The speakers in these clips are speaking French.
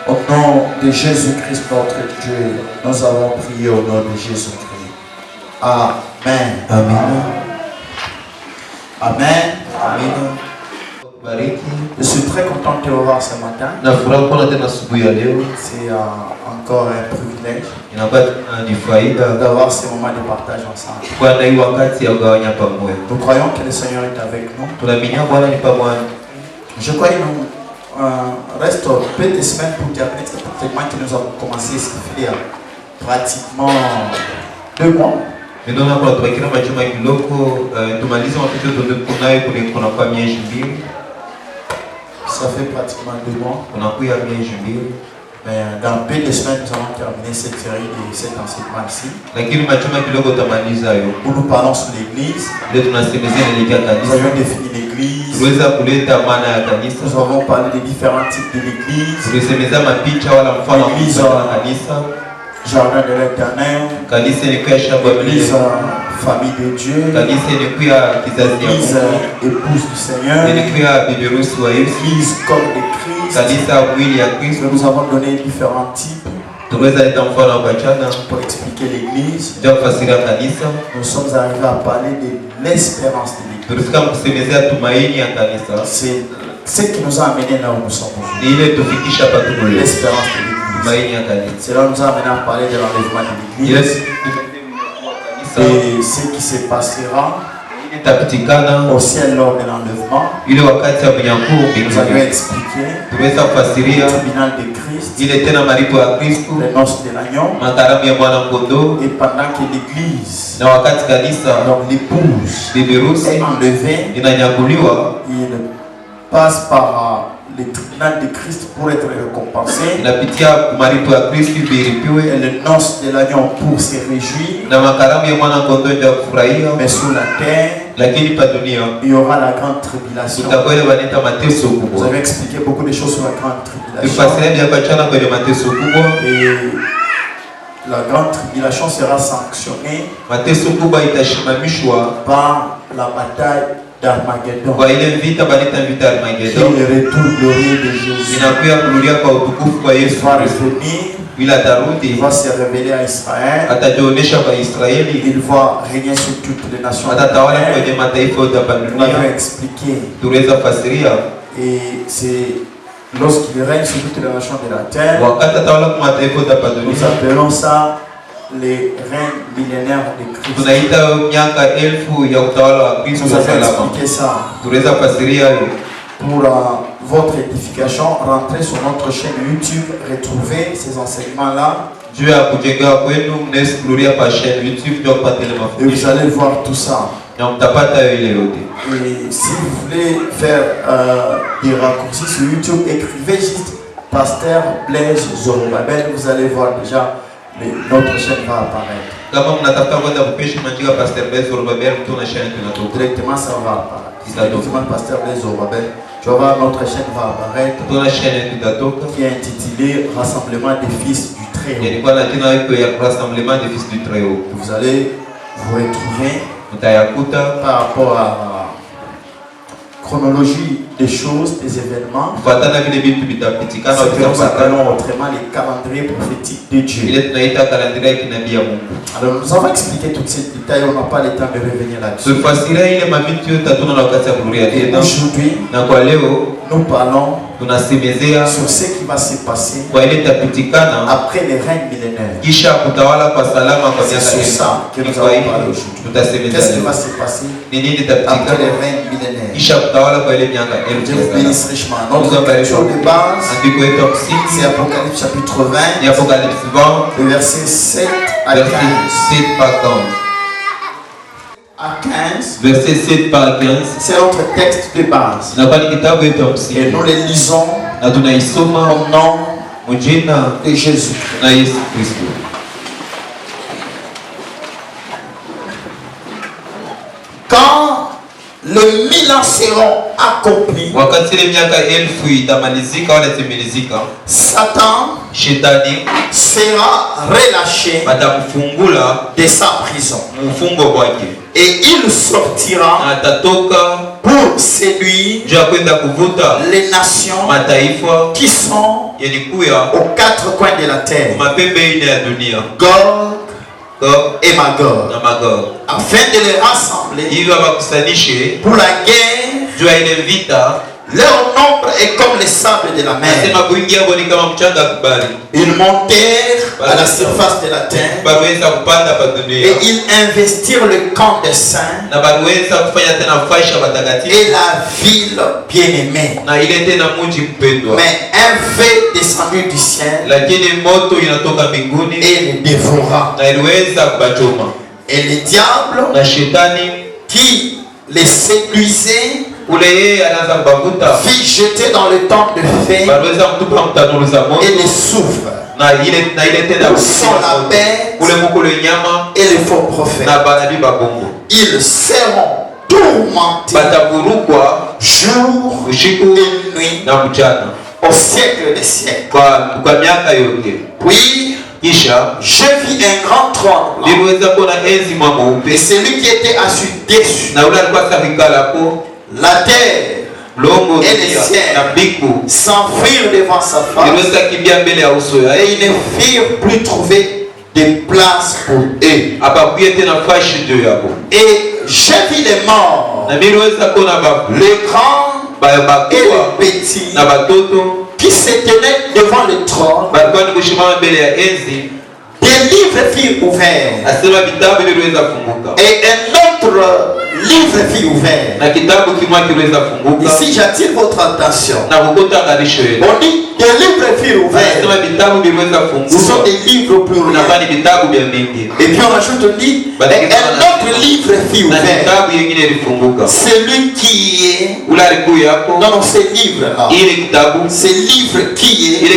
Au nom de Jésus-Christ, notre Dieu, nous avons prié au nom de Jésus-Christ. Amen. Amen. Amen. Amen. Je suis très content de te revoir ce matin. C'est encore un privilège d'avoir ce moment de partage ensemble. Nous croyons que le Seigneur est avec nous. Je crois qu'il nous reste peu de semaines pour terminer ce traitement que nous avons commencé il y a pratiquement 2 mois. Ça fait pratiquement 2 mois. Mais dans peu de semaines, nous allons terminer cette série de cet enseignement ici. Où nous parlons sur l'église. Nous avons défini l'église. Nous avons parlé des différents types de l'église. L'église Jardin de l'Éternel. L'église famille de Dieu. L'église épouse du Seigneur. L'église corps de Christ. Nous avons donné différents types pour expliquer l'église. Nous sommes arrivés à parler de l'espérance de l'église. C'est ce qui nous a amenés là où nous sommes aujourd'hui. L'espérance de l'église. Cela nous a amené à parler de l'enlèvement de l'église. Et ce qui se passera au ciel lors de l'enlèvement. Nous avons expliqué le tribunal de Christ, les noces de l'agneau. Et pendant que l'église, donc l'épouse, est enlevée, il passe par le tribunal de Christ pour être récompensé. Et le noce de l'agneau pour se réjouir. Mais sur la terre, il y aura la grande tribulation. Vous avez expliqué beaucoup de choses sur la grande tribulation. Et la grande tribulation sera sanctionnée par la bataille d'Armageddon. Qui est le retour glorieux de Jésus. Il va revenir. Il va se révéler à Israël. Il va régner sur toutes les nations. On avait expliqué. Et c'est lorsqu'il règne sur toutes les nations de la terre. Nous appelons ça les règnes millénaires de Christ. Nous avons expliqué ça. Pour votre édification, rentrez sur notre chaîne YouTube, retrouvez ces enseignements-là. Et vous allez voir tout ça. Et si vous voulez faire des raccourcis sur YouTube, écrivez juste Pasteur Blaise Zorobabel, vous allez voir déjà notre chaîne va apparaître. Directement ça va apparaître. Directement Pasteur Blaise Zorobabel. Tu vas voir, notre chaîne va apparaître, qui est intitulée Rassemblement des fils du Très-Haut. Vous allez vous retrouver par rapport à la chronologie des choses, des événements. C'est que nous appelons autrement les calendriers prophétiques de Dieu. Alors nous avons expliqué tous ces détails, on n'a pas le temps de revenir là-dessus. Et aujourd'hui, nous parlons sur ce qui va se passer après les règnes millénaires. C'est sur ça que nous allons parler aujourd'hui. Qu'est-ce qui va se passer après les règnes millénaires? Je vous bénisse richement. Notre lecture de base, c'est Apocalypse chapitre 20, le verset 7 à 15. À 15, verset 7 par 15, c'est notre texte de base. Et nous le lisons au nom de Jésus. Quand le 1000 ans seront accomplis, Satan sera relâché de sa prison. Et il sortira pour séduire les nations qui sont aux 4 coins de la terre, Gog et Magog, afin de les rassembler pour la guerre. Leur nombre est comme les sables de la mer. Ils montèrent à la surface de la terre et ils investirent le camp des saints et la ville bien-aimée. Mais un feu descendu du ciel et les dévora. Et le diable qui les séduisait fit jeter dans le temps de feu et les soufres, sans la bête et les faux prophètes. Ils seront tourmentés jour et nuit au siècle des siècles. Puis je vis un grand trône et celui qui était assis dessus, la terre et les ciels s'enfuirent devant sa face et ils ne firent plus trouver de place pour eux. Et j'ai vu les morts, les grands et les petits, qui se tenaient devant le trône. Des livres furent ouverts et un autre livre fut ouvert. Ici j'attire votre attention. On dit des livres furent ouverts. Ce sont des livres pluriels. Et puis on ajoute, on dit un autre livre fut ouvert. Celui qui est dans ces livres là, ce livre qui est le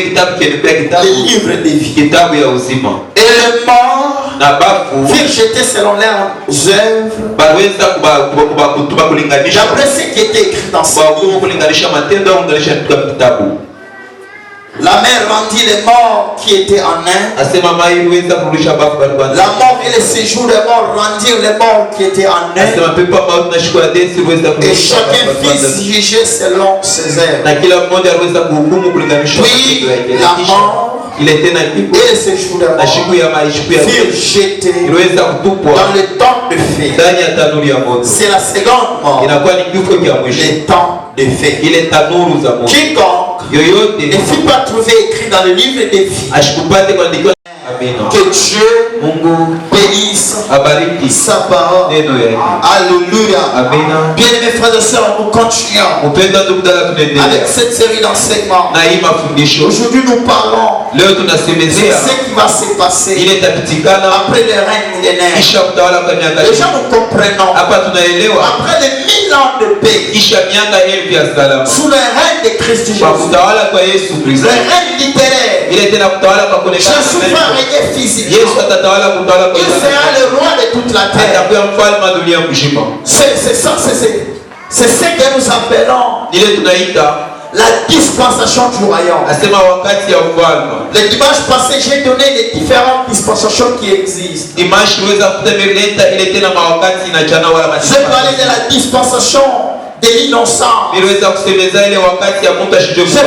livre de vie. Et les morts furent jetés selon leurs œuvres, d'après ce qui était écrit dans ce livre. La mer rendit les morts qui étaient en Inde. La mort et le séjour des morts rendirent les morts qui étaient en Inde. Et chacun fit juger selon ses œuvres. Puis la mort et le séjour des morts furent jetés dans le temps de feu. C'est la seconde mort, le temps de feu. Quiconque ne fut pas trouvé écrit dans le livre des vies, que Dieu bénisse sa parole. Alléluia. Bien-aimés frères et sœurs, nous continuons avec cette série d'enseignements. Aujourd'hui nous parlons de ce qui va se passer après le règne millénaire. Déjà nous comprenons, après les 1000 ans de paix, sous le règne de Christ Jésus, le règne littéraire, Jésus va régner physiquement. Il sera le roi de toute la terre. C'est ça, c'est ce que nous appelons la dispensation du royaume. Le dimanche passé, j'ai donné les différentes dispensations qui existent. J'ai parlé de la dispensation de l'innocent. J'ai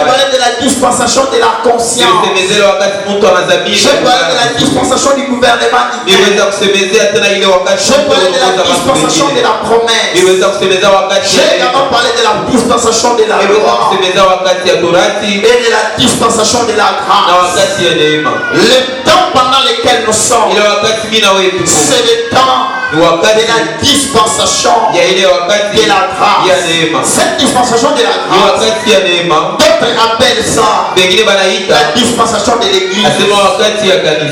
parlé de la dispensation de la conscience. J'ai parlé de la dispensation du gouvernement divin. J'ai parlé de la dispensation de la promesse. J'ai également parlé de la dispensation de la loi et de la dispensation de la grâce. Le temps pendant lequel nous sommes, c'est le temps de la dispensation de la grâce. Cette dispensation de la grâce, d'autres appellent ça la dispensation de l'église.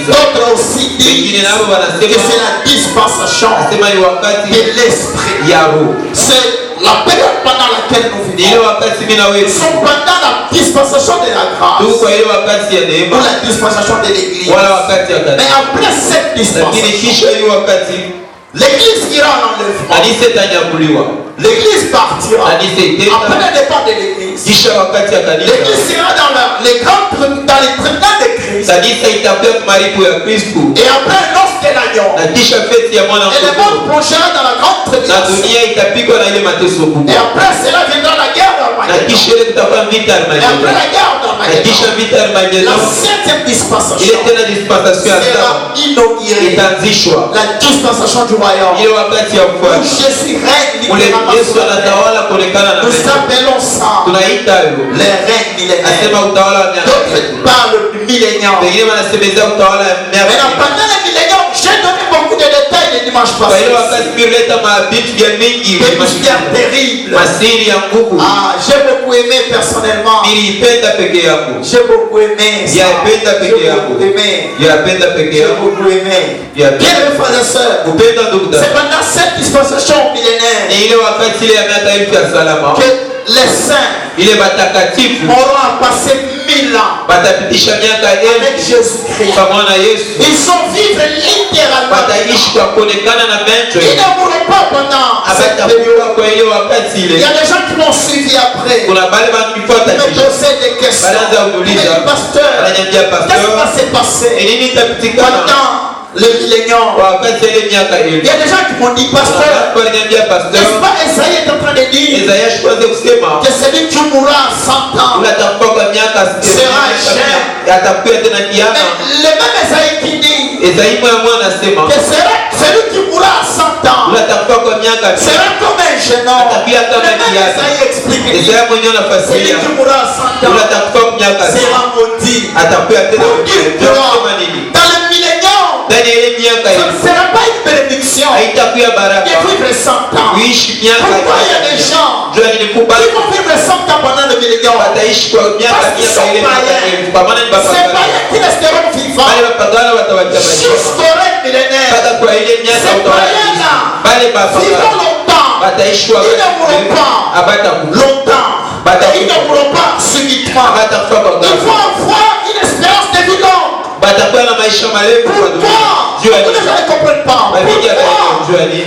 D'autres aussi disent que c'est la dispensation de l'esprit. C'est la période pendant laquelle nous vivons. Nous sommes pendant la dispensation de la grâce ou la dispensation de l'église. Mais après cette dispensation, L'église ira en enlèvement. L'église partira. Après le départ de l'église, l'église sera dans les tribunaux de Christ. Et après l'offre de l'agneau, et le monde plongera dans la grande tribulation. Et après cela viendra la guerre d'Armageddon. Et après la guerre d'Armageddon, la 7e dispensation sera inaugurée. La dispensation du royaume. Où Jésus règne littéralement. Nous appelons ça les règnes millénaires. D'autres parlent du millénium. Pendant le millénium, j'ai donné beaucoup de détails le dimanche passé. Des mystères terribles. J'ai beaucoup aimé personnellement. J'ai beaucoup aimé ça. J'ai beaucoup aimé. Bien mes frères et sœurs, c'est pendant cette dispensation millénaire que les saints auront à passer 1000 ans avec Jésus-Christ. Ils sont vivre littéralement. Ils ne mourront pas pendant cette période. Il y a des gens qui m'ont suivi après. Ils me posaient des questions. Ils me disent, pasteur, qu'est-ce qui va se passer pendant le millénium? Il y a des gens qui m'ont dit, pasteur, n'est-ce pas Esaïe est en train de dire que celui qui mourra à 100 ans sera jeune. Mais le même Esaïe qui dit que celui qui mourra à 100 ans sera comme un jeune homme. Le même Esaïe explique que celui qui mourra à 100 ans sera maudit. Pour dire dans le millénium, ce ne sera pas une bénédiction de vivre 100 ans. Pourquoi il y a des gens qui vont vivre 100 ans pendant le millénium? Parce qu'ils sont païens. Ces païens qui resteront vivants jusqu'au règne millénaire. Ces païens-là vivront longtemps. Ils ne mourront pas longtemps. Ils ne mourront pas subitement. Ils vont avoir une espérance de vie longue. Pourquoi? Vous ne comprenez pas. Pourquoi?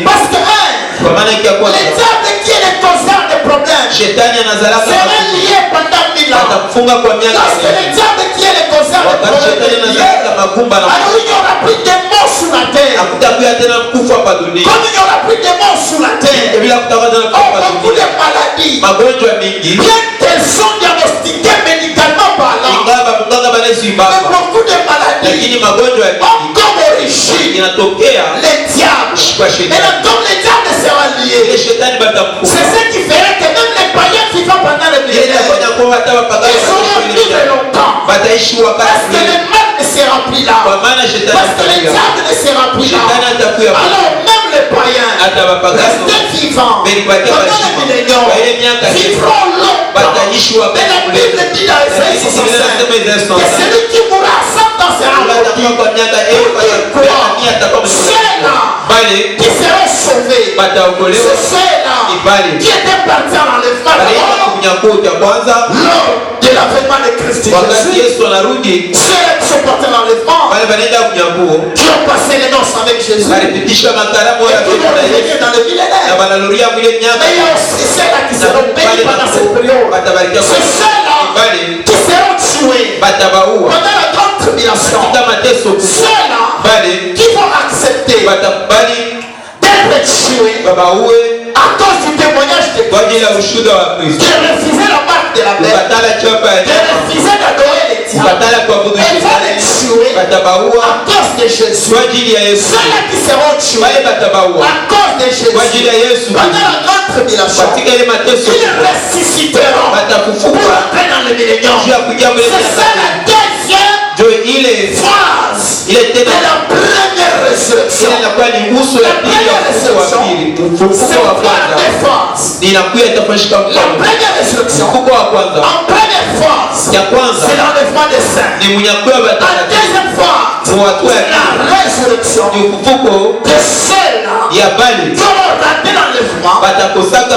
Parce que le diable qui est le causeur des problèmes sera lié pendant 1000 ans. Lorsque le diable qui est le causeur des problèmes est lié, alors il n'y aura plus de morts sur la terre. Comme il n'y aura plus de morts sur la terre, beaucoup de maladies, bien qu'elles sont diagnostiquées médicalement parlant, mais beaucoup de maladies ont comme origine les diables. Maintenant, comme les diables sera lié, c'est ce qui ferait que même les païens vivant pendant le millénaire, ils auront vivre longtemps. Parce que le mal ne sera plus là. Parce que le diable ne sera plus là. Alors même les païens restés vivants pendant le millénium vivront longtemps. Mais la Bible dit dans Esaïe 65 que celui qui mourra à 100 ans sera maudit. Pourquoi? Ceux-là qui seront sauvés, c'est ceux-là qui étaient partis en enlèvement lors de l'avènement de Christ Jésus. Ceux-là qui sont partis en enlèvement, qui ont passé les noces avec Jésus, et qui vont revenir dans le millénaire. Mais il y a aussi ceux-là qui seront bénis pendant cette période. C'est ceux-là qui seront tués pendant la grande tribulation. Ceux-là qui vont accepter d'être tués à cause du témoignage de Christ, qui refusaient la marque de la bête, qui refusaient d'adorer les diables, et ils vont les tuer à cause de Jésus. Ceux-là qui seront tués à cause de Jésus pendant la grande tribulation, ils ressusciteront pour entrer dans le millénium. C'est ça la deuxième phase de la première résurrection. La première résurrection, c'est la phase. La première résurrection, en première phase, c'est l'enlèvement des saints. En deuxième phase, c'est la résurrection de ceux-là qui auront raté l'enlèvement,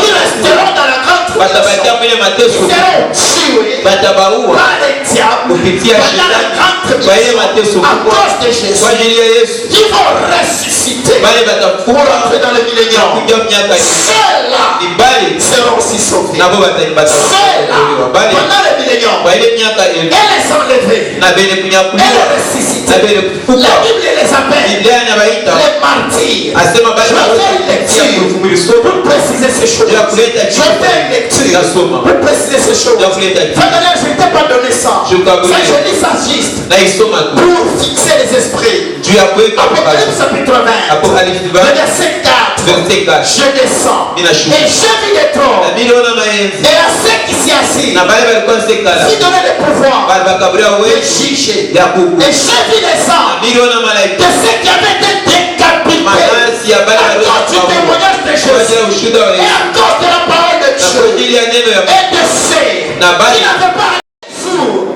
qui resteront dans la grande tribulation, qui seront tués par les diables pendant la grande tribulation à cause de Jésus, qui vont ressusciter ressusciter pour entrer dans le millénium. Ceux-là seront aussi sauvés. Ceux-là, pendant le millénium, elle est enlevée. Elle est ressuscitée. La Bible les appelle les martyrs. Je vais faire une lecture pour préciser ces choses. Je vais faire une lecture pour préciser ces choses. Je ne t'ai pas donné ça. Je lis ça juste pour fixer les esprits. Apocalypse chapitre 20, le verset 4. Je descends et je vis les trônes et à ceux qui s'y assis qui donnaient le pouvoir de juger. Et je vis les âmes de ceux qui avaient été décapités à cause du témoignage de Jésus et à cause de la parole de Dieu et de ceux qui n'avaient pas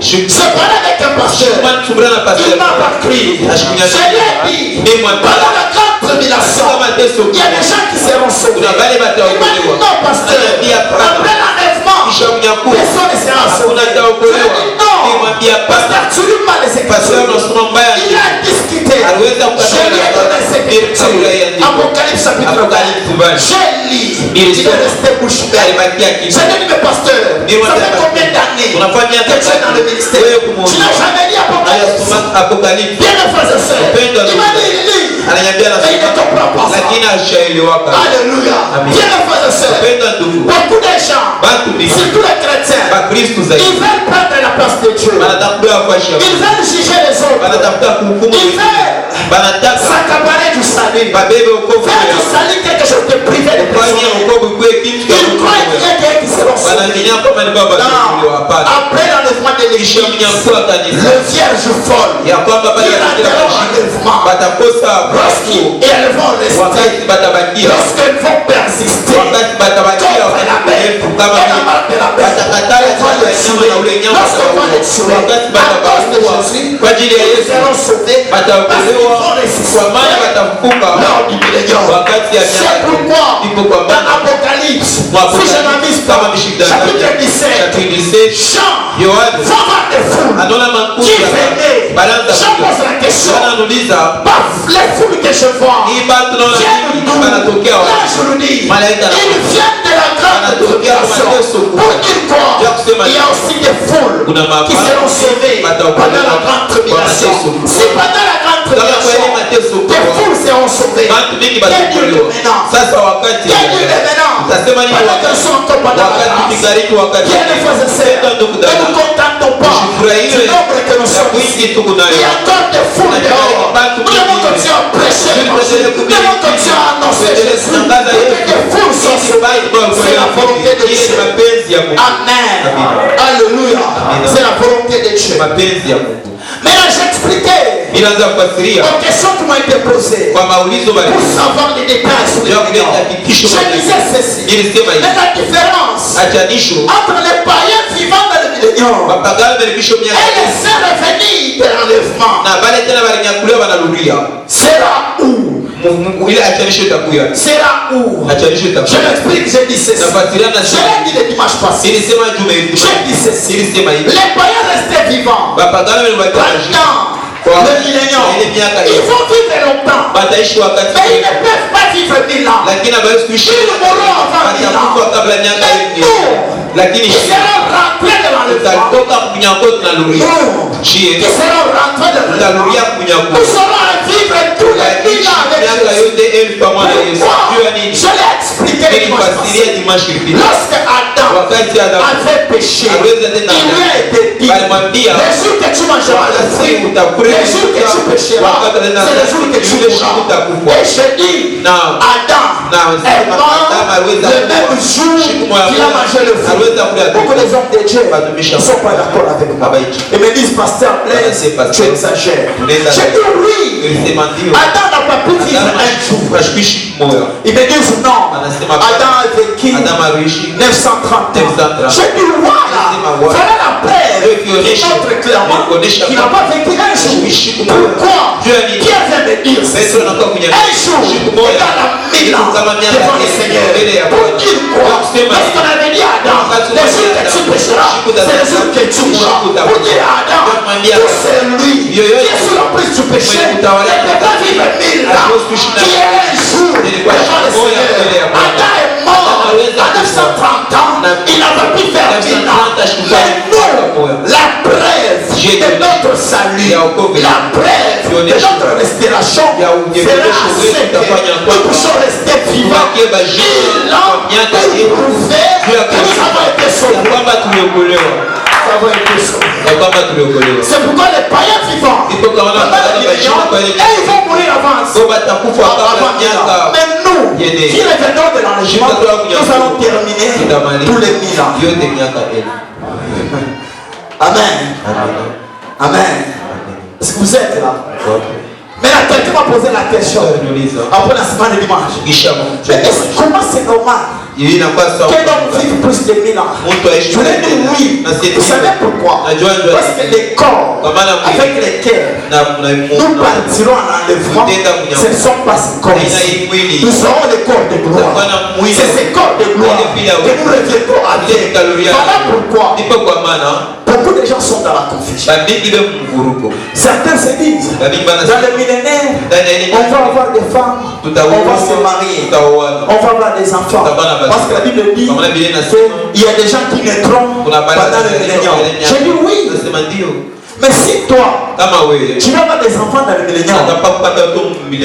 je parlais avec un pasteur. Il m'a pas crié. Je lui ai dit, pendant la grande tribulation, il y a des gens qui seront sauvés. Il m'a dit, non, pasteur, après l'enlèvement, personne ne sera sauvé. Je lui ai dit, non, pasteur, tu lui m'as les Écritures. Il a discuté. Je lui ai donné ces Écritures. Apocalypse chapitre 20. J'ai lu. Il est resté bouche bée. Je lui ai dit, mais pasteur, ça fait combien d'années que tu es dans le ministère? Tu n'as jamais dit Apocalypse. Bien mes frères et sœurs. Il m'a dit, il lit. Mais il ne comprend pas ça. Alléluia. Bien mes frères et sœurs. Beaucoup de gens, surtout les chrétiens, ils veulent prendre la place de Dieu. Ils veulent juger les autres. Ils veulent s'accaparer du salut. Faire du salut quelque chose de privé de personne. Ils croient qu'il y a des qui seront sauvés. Après l'enlèvement de l'Église, le vierge folle, ils rentreront en enlèvement. Lorsqu'ils vont rester, lorsqu'ils vont persister, contre la paix et la marque de la paix, lorsqu'on va les tuer, à cause de Jésus, ils seront sauvés parce qu'ils vont résister lors du millénium. C'est pourquoi dans l'Apocalypse, si je m'amuse pas, chapitre 17, Jean va voir des foules qui venaient. Jean pose la question, les foules que je vois viennent d'où? Là je le dis, ils viennent de la grande tribulation. Pour dire quoi? Il y a aussi des foules qui seront sauvées pendant la grande tribulation. Si pendant la grande tribulation des foules seront sauvées, quel Dieu le maintenant? Quel Dieu le maintenant? Pendant que sont encore pendant la grâce, bien les frères et sœurs, ne nous contentons pas du nombre que nous sommes ici. Il y a encore des foules dehors. Nous devons continuer à prêcher l'évangile. Nous devons continuer à annoncer Jésus. Et que des foules sont sauvées. C'est la volonté de Dieu. Amen. Alléluia. C'est la volonté de Dieu. Maintenant j'expliquais aux questions qui m'ont été posées pour savoir les détails sur les milléniums. Je disais ceci. Mais la différence entre les païens vivant dans le millénium et les saints revenus de l'enlèvement sera où? Sera où? Je m'explique, je dis ceci. Je l'ai dit le dimanche passé. Je dis ceci. Les païens restés vivants pendant le millénium, ils vont vivre longtemps, mais ils ne peuvent pas vivre 1000 ans. Ils mourront avant 1000 ans. Mais nous, qui serons rentrés dans l'enlèvement, qui seront rentrés dans l'enlèvement, nous serons à vivre tous les 1000 ans avec Jésus. Pourquoi? Je l'ai expliqué dimanche passé. Lorsque Adam avait péché, il lui a été dit, le jour que tu mangeras le fruit, le jour que tu pécheras, c'est le jour que tu mourras. Et je dis, Adam est mort le même jour qu'il a mangé le fruit. Beaucoup des hommes de Dieu ne sont pas d'accord avec moi. Ils me disent, pasteur Blaise, tu exagères. Je dis oui. Adam n'a pas pu vivre un jour. Ils me disent non. Adam a vécu 930 ans. Je dis voilà. Voilà la paix qui montre clairement qu'il n'a pas vécu un jour. Pourquoi? Dieu vient me dire ceci. Un jour égale à 1000 ans devant le Seigneur. Pour dire quoi? Lorsqu'on avait dit à Adam, le jour que tu pécheras, c'est le jour que tu mourras. Pour dire à Adam, tout c'est lui qui est sous l'emprise du péché ne peut pas vivre 1000 ans. Qui est un jour devant le Seigneur. Adam est mort à 930 ans. Il n'a pas pu faire 1000 ans. Mais nous, la preuve de notre salut, la preuve de notre restauration fera assez que nous puissions rester vivants. 1000 ans pour prouver que nous avons été sauvés. C'est pourquoi les païens vivants, et ils vont mourir avant. Mais nous, qui revenons de l'enlèvement, nous allons terminer tous les 1000 ans. Amen. Amen. Est-ce que vous êtes là? Mais là, quelqu'un m'a posé la question après la semaine de dimanche. Comment c'est normal que l'homme vive plus de 1000 ans? Je l'ai dit oui. Vous savez pourquoi? Parce que les corps avec lesquels nous partirons en enlèvement, ce ne sont pas ces corps. Nous aurons les corps de gloire. C'est ces corps de gloire que nous reviendrons avec. Voilà pourquoi beaucoup de gens sont dans la confusion. Certains se disent, dans le millénaire, on va avoir des femmes, on va se marier, on va avoir des enfants. Parce que la Bible dit qu'il y a des gens qui naîtront pendant le millénaire. Je dis oui. Mais si toi, tu vas avoir des enfants dans le millénaire,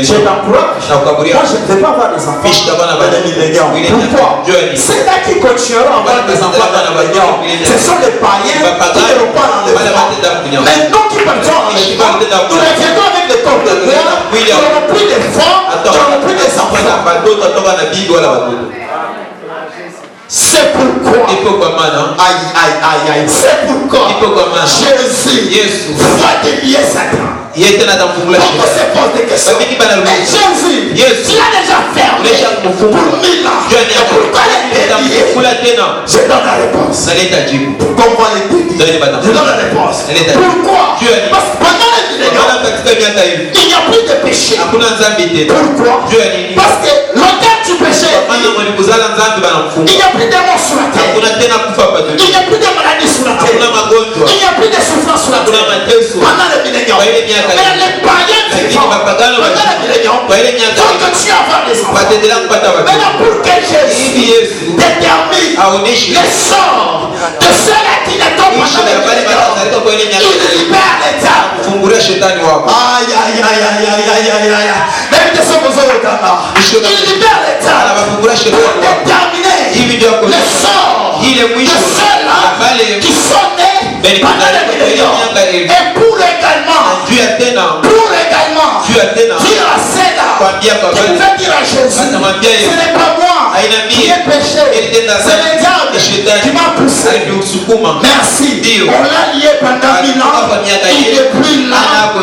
je t'encourage. Moi, je ne vais pas avoir des enfants dans le millénaire. Pourquoi? Ceux-là qui continueront à avoir des enfants dans le millénaire, ce sont les païens qui ne vont pas l'enlèvement. Mais nous qui partons en enlèvement, nous reviendrons avec des corps de gloire, nous n'aurons plus de femmes, nous n'aurons plus des enfants. C'est pourquoi, c'est pourquoi Jésus va délier Satan. On se pose des questions. Mais Jésus, tu l'as déjà fermé pour 1000 ans. Pourquoi les délier? Je donne la réponse. Pourquoi les délier? Je donne la réponse. Pourquoi? Parce que pendant les millénaires, il n'y a plus de péché. Pourquoi? Parce que l'auteur du péché, il n'y a plus de mort sur la terre. Il n'y a plus de maladie sur la terre. Il n'y a plus de souffrance sur la terre. Pendant les millénaires. Mais les païens vivants, pendant les millénaires, vont continuer à avoir des enfants. Maintenant, pour que Jésus détermine les sorts de ceux-là qui ne tombent pas dans les millénaires, il libère l'État. Aïe, aïe, aïe, aïe, aïe, aïe, aïe. Même des sommes aux Ghana. Il libère l'État pour déterminer les sorts de ceux-là qui sont nés pendant les millénaires. Et pour également dire à ceux-là qui veulent dire à Jésus, ce n'est pas moi qui ai péché, c'est le diable qui m'a poussé. Merci. On l'a lié pendant 1000 ans. Il n'est plus là.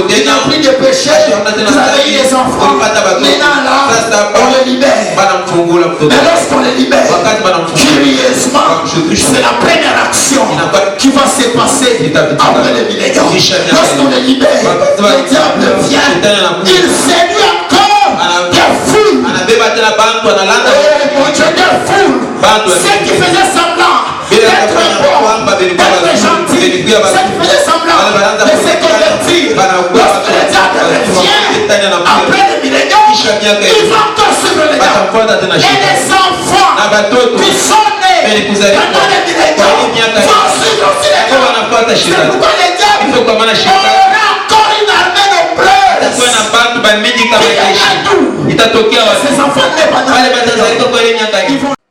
Il n'a plus de péché. Vous avez eu des enfants. Maintenant là, on les libère. Mais lorsqu'on les libère, curieusement, c'est la première action qui va se passer après les millénaires. Lorsqu'on les libère, le diable vient. Il séduit encore des foules. Mon Dieu, des foules. Ceux qui faisaient semblant d'être bons, d'être gentils, ceux qui faisaient semblant de se convertir. Lorsque le diable revient après les millénaires, il va encore suivre les diables. Et les enfants qui sont nés pendant les millénaires vont suivre aussi les diables. C'est pourquoi les diables aura encore une armée nombreuse.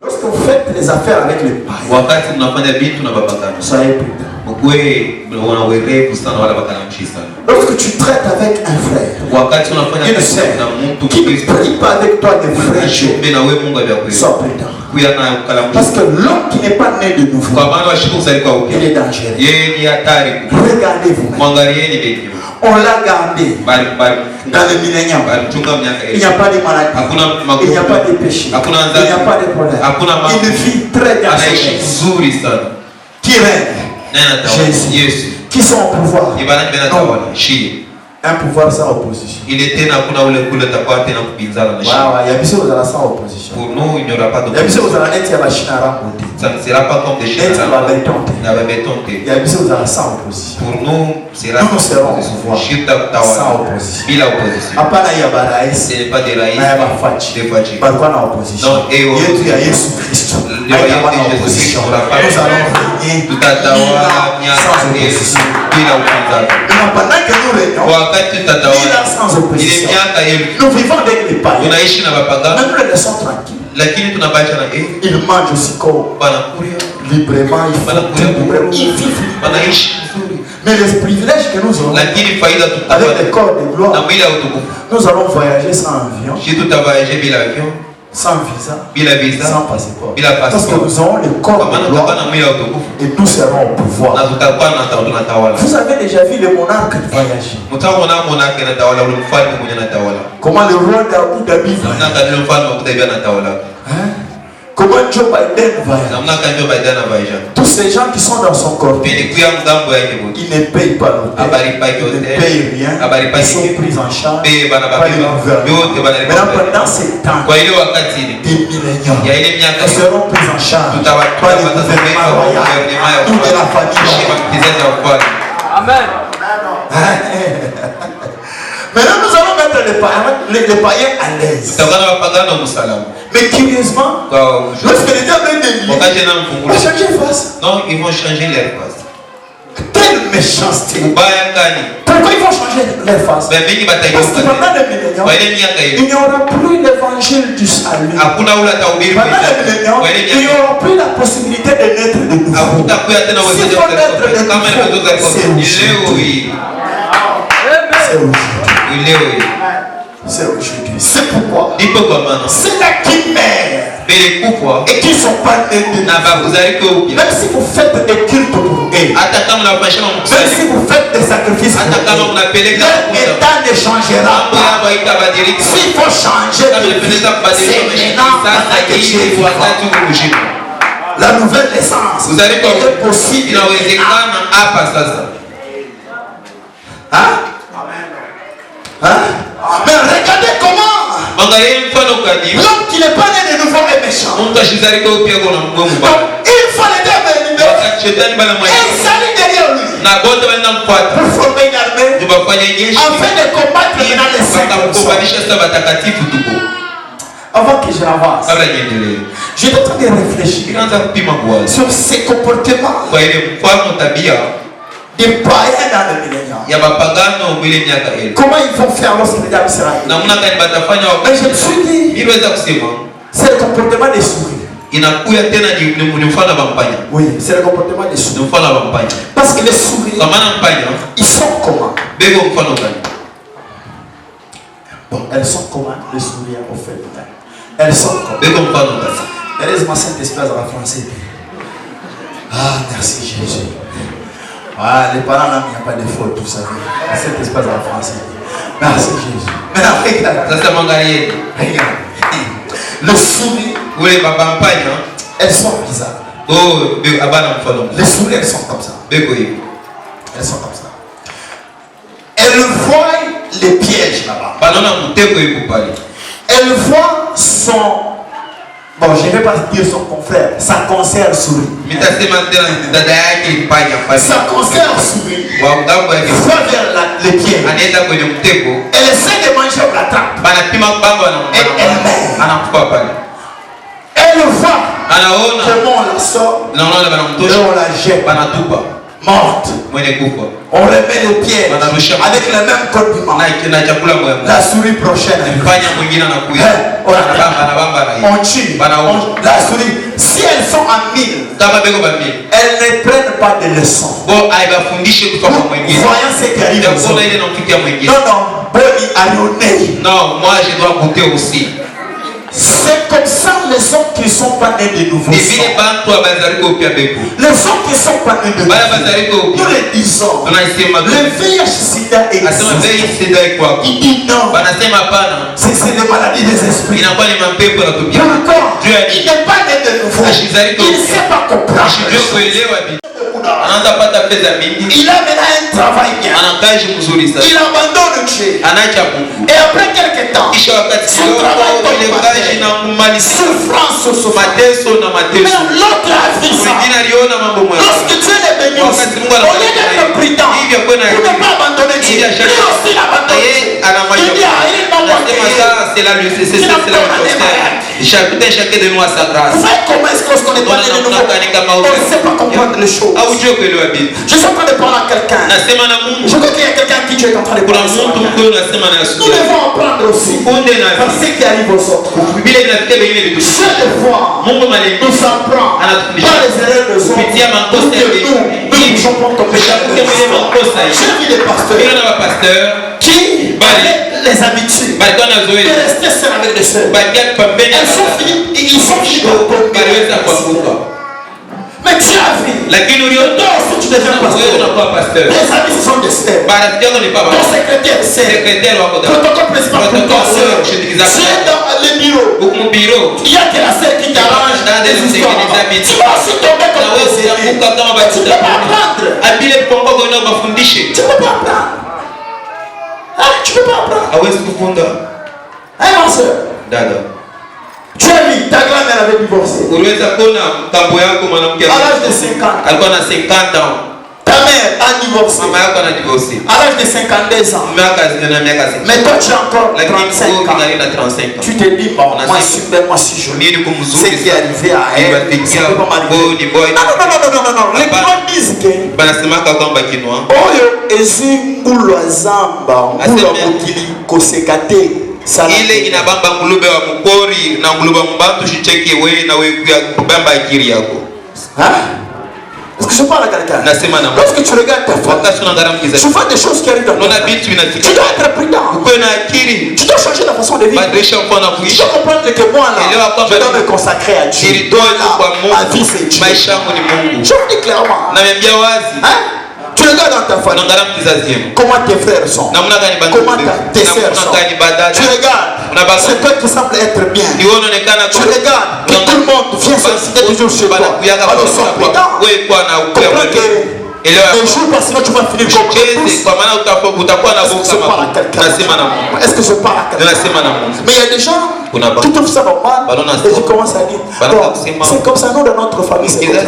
Lorsque vous faites les affaires avec les païens, soyez prudent. Lorsque tu traites avec un frère, une sœur qui ne prie pas avec toi des frères, sois prudent. Parce que l'homme qui n'est pas né de nouveau, il est dangereux. Regardez-vous. On l'a gardé dans le millénaire. Il n'y a pas de maladie, il n'y a pas de péché, il n'y a pas de problème. Il vit très bien. Qui règne? Jésus. Qui sont au pouvoir? Un pouvoir sans opposition. Il était na kuna ule kule takuwa tena kupinzana na shida. Waaw, yabise uzala sans opposition. Pour nous, il n'y aura pas d'opposition. Yabise uzala net ya machine à raconter. Ça ne sera pas comme des chiens. Na béton. Yabise uzala sans opposition. Pour nous, sera nous serons au pouvoir sans opposition. Bila opposition. Hapana ya barais. Ce n'est pas des raïs. Na ya bafachi. Des fachi. Balikuwa na opposition. Non, yetu ya Yesu Kristo. Le royaume de Jésus. Nous allons régner sans opposition. Bila opposition. Wakati tutatawala. Nous vivons avec les païens. Tunaishi na bapagano. Mais nous les laissons tranquilles. Lakini tunabacha na ils mangent aussi comme librement, ils vivent librement. Mais les privilèges que nous avons avec les corps de gloire, nous allons voyager sans avion, sans visa, sans passeport. Parce que nous avons le corps de gloire et nous serons au pouvoir. Vous avez déjà vu les monarques voyager? Comment le roi d'Abu Dhabi voyage? Comment Joe Biden voyage? Tous ces gens qui sont dans son corps, ils ne payent pas l'hôtel, ils ne payent rien, ils sont pris en charge par le gouvernement. Maintenant, pendant ces temps, des milléniaux, ils seront pris en charge par le gouvernement royal ou de la famille. Amen. Maintenant, nous allons mettre les païens à l'aise. Mais curieusement, lorsque les diables est délié, ils vont changer face. Non, ils vont changer leur face. Quelle méchanceté. Pourquoi ils vont changer leur face? Parce que pendant les milléniaux, il n'y aura plus l'évangile du salut. Pendant les milléniaux, il n'y aura plus la possibilité de naître de nouveau. S'il faut naître de nouveau, c'est aujourd'hui. C'est pourquoi c'est là qui meurent et qui ne sont pas nés de nouveau. Même si vous faites des cultes pour eux, même si vous faites des sacrifices pour eux, leur état ne changera pas. S'il faut changer de vie, c'est maintenant. La nouvelle naissance est possible. Mais regardez comment l'homme qui n'est pas né de nouveau est méchant. Donc il fallait et salut derrière lui pour former une armée afin de combattre maintenant les saints. Avant que je avance, je dois en train de réfléchir sur ces comportements des païens dans le millénaire. Comment ils vont faire lorsque les diables sera élu? Mais je me suis dit, c'est le comportement des souris. Oui, c'est le comportement des souris. Parce que les souris, ils sont comment? Bon, elles sont comment? Les souris au fait. Elles sont comment? Heureusement, cette espèce en français. Ah, merci Jésus. Ah, les parents là, il n'y a pas de faute, vous savez. Cet espace en français. Merci Jésus. Maintenant, regarde. Regarde. Le souris, elles sont bizarres. Les souris, elles sont comme ça. Elles sont comme ça. Elles voient les pièges là-bas. Elles voient son... Bon, je ne vais pas dire son confrère, sa consoeur souris. Sa consoeur souris va vers les pieds. Elle essaie de manger, on l'attrape. Et elle meurt. Elle voit comment on la sort et on la jette. Morte. On remet les pieds avec le même condiment. La souris prochaine. On tue. La souris. Si elles sont à 1000, elles ne prennent pas de leçons. Voyons ce qui arrive. Non, moi je dois goûter aussi. C'est comme ça les hommes qui ne sont pas nés de nouveau. Les hommes qui ne sont pas nés de nouveau. Nous les disons. Le VIH-Sida existe. Il dit non. C'est des maladies des esprits. Pourquoi? Il n'est pas né de nouveau. Il ne sait pas comprendre. Il a maintenant un travail bien. Il abandonne Et après quelques temps, son travail tombe par terre. Souffrance sur souffrance. Mais l'autre a vu ça. Lorsque Dieu est béni aussi, au lieu d'être prudent, il ne pas abandonner Dieu. Lui aussi l'abandonne. Il dit, il m'a montré. Chacun de nous a sa grâce. Vous voyez comment est-ce que lorsqu'on est parlé de nouveau, on ne sait pas comprendre les choses. Je suis en train de parler à quelqu'un. Je crois qu'il y a quelqu'un qui tu es en train de parler. Nous devons apprendre aussi par ce qui arrive aux autres. Chaque fois, nous apprend par les erreurs des autres. Nous touchons pour ton péché. J'ai vu des pasteurs qui les habitudes de rester seuls avec les sœurs. Ils sont finis par tomber. Mais tu as vu, toi aussi tu deviens pasteur. Les amis ce sont des sœurs. Ton secrétaire c'est protocole principal pour toi sœur. Tu es dans le bureau. Il y a que la sœur qui t'arrange des histoires. Tu vas aussi tomber comme des élèves. Tu ne peux pas apprendre. Tu ne peux pas apprendre. Tu peux pas apprendre. Hein ma soeur? Tu as vu, ta grand-mère avait divorcé. À l'âge de 50 ans. Ta mère a divorcé. À l'âge de 52 ans. Mais toi tu as encore 35 ans. Tu te dis, bon, moi si je lis ce qui est arrivé à elle, ça peut pas m'arriver. Non. Les gens disent que Oyo ezingulu azamba ngulu mukili kosekate. Ile inabamba ngulube wa mukori na ngulube mbatu shicheke we na we kubamba akili yako. Est-ce que je parle à quelqu'un? Lorsque tu regardes ta femme, tu vois des choses qui arrivent dans ta vie. Tu dois être prudent. Tu dois changer la façon de vivre. Tu dois comprendre que moi là, je dois me consacrer à Dieu. Ma vie c'est Dieu. Je vous dis clairement. Tu regardes dans ta famille, comment tes frères sont, comment tes sœurs sont. Tu regardes, c'est toi qui semble être bien. Tu regardes que tout le monde vient s'assister toujours chez toi. Alors sois prudent. Comprends que les jours passent, sinon tu vas finir comme est-ce que je parle à quelqu'un? Mais il y a des gens qui trouvent ça normal et qui commencent à dire, bon, c'est comme ça, nous dans notre famille, c'est comme ça.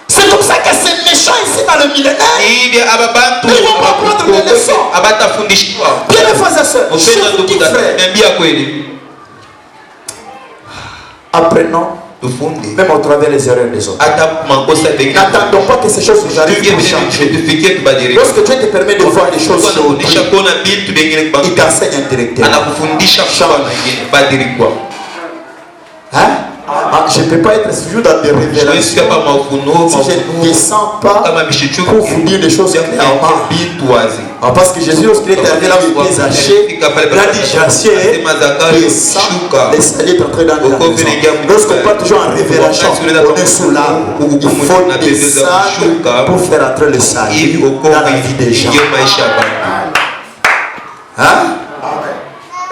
C'est comme ça que ces méchants ici dans le millénaire, ils ne vont pas prendre des leçons. Bien les frères et sœurs, je vous dis frère, apprenons même au travers des erreurs des autres. N'attendons pas que ces choses nous arrivent pour changer. Lorsque Dieu te permet de voir des choses, il t'enseigne indirectement. Je ne peux pas être toujours dans des révélations si je ne descends pas pour vous dire des choses clairement. Parce que Jésus, lorsqu'il est arrivé là où il était Zaché, il a dit Zaché, descends, les saliers est entré dans la maison. Lorsqu'on parle toujours en révélation, on est sous l'arbre. Il faut descendre pour faire entrer le salier dans la vie des gens.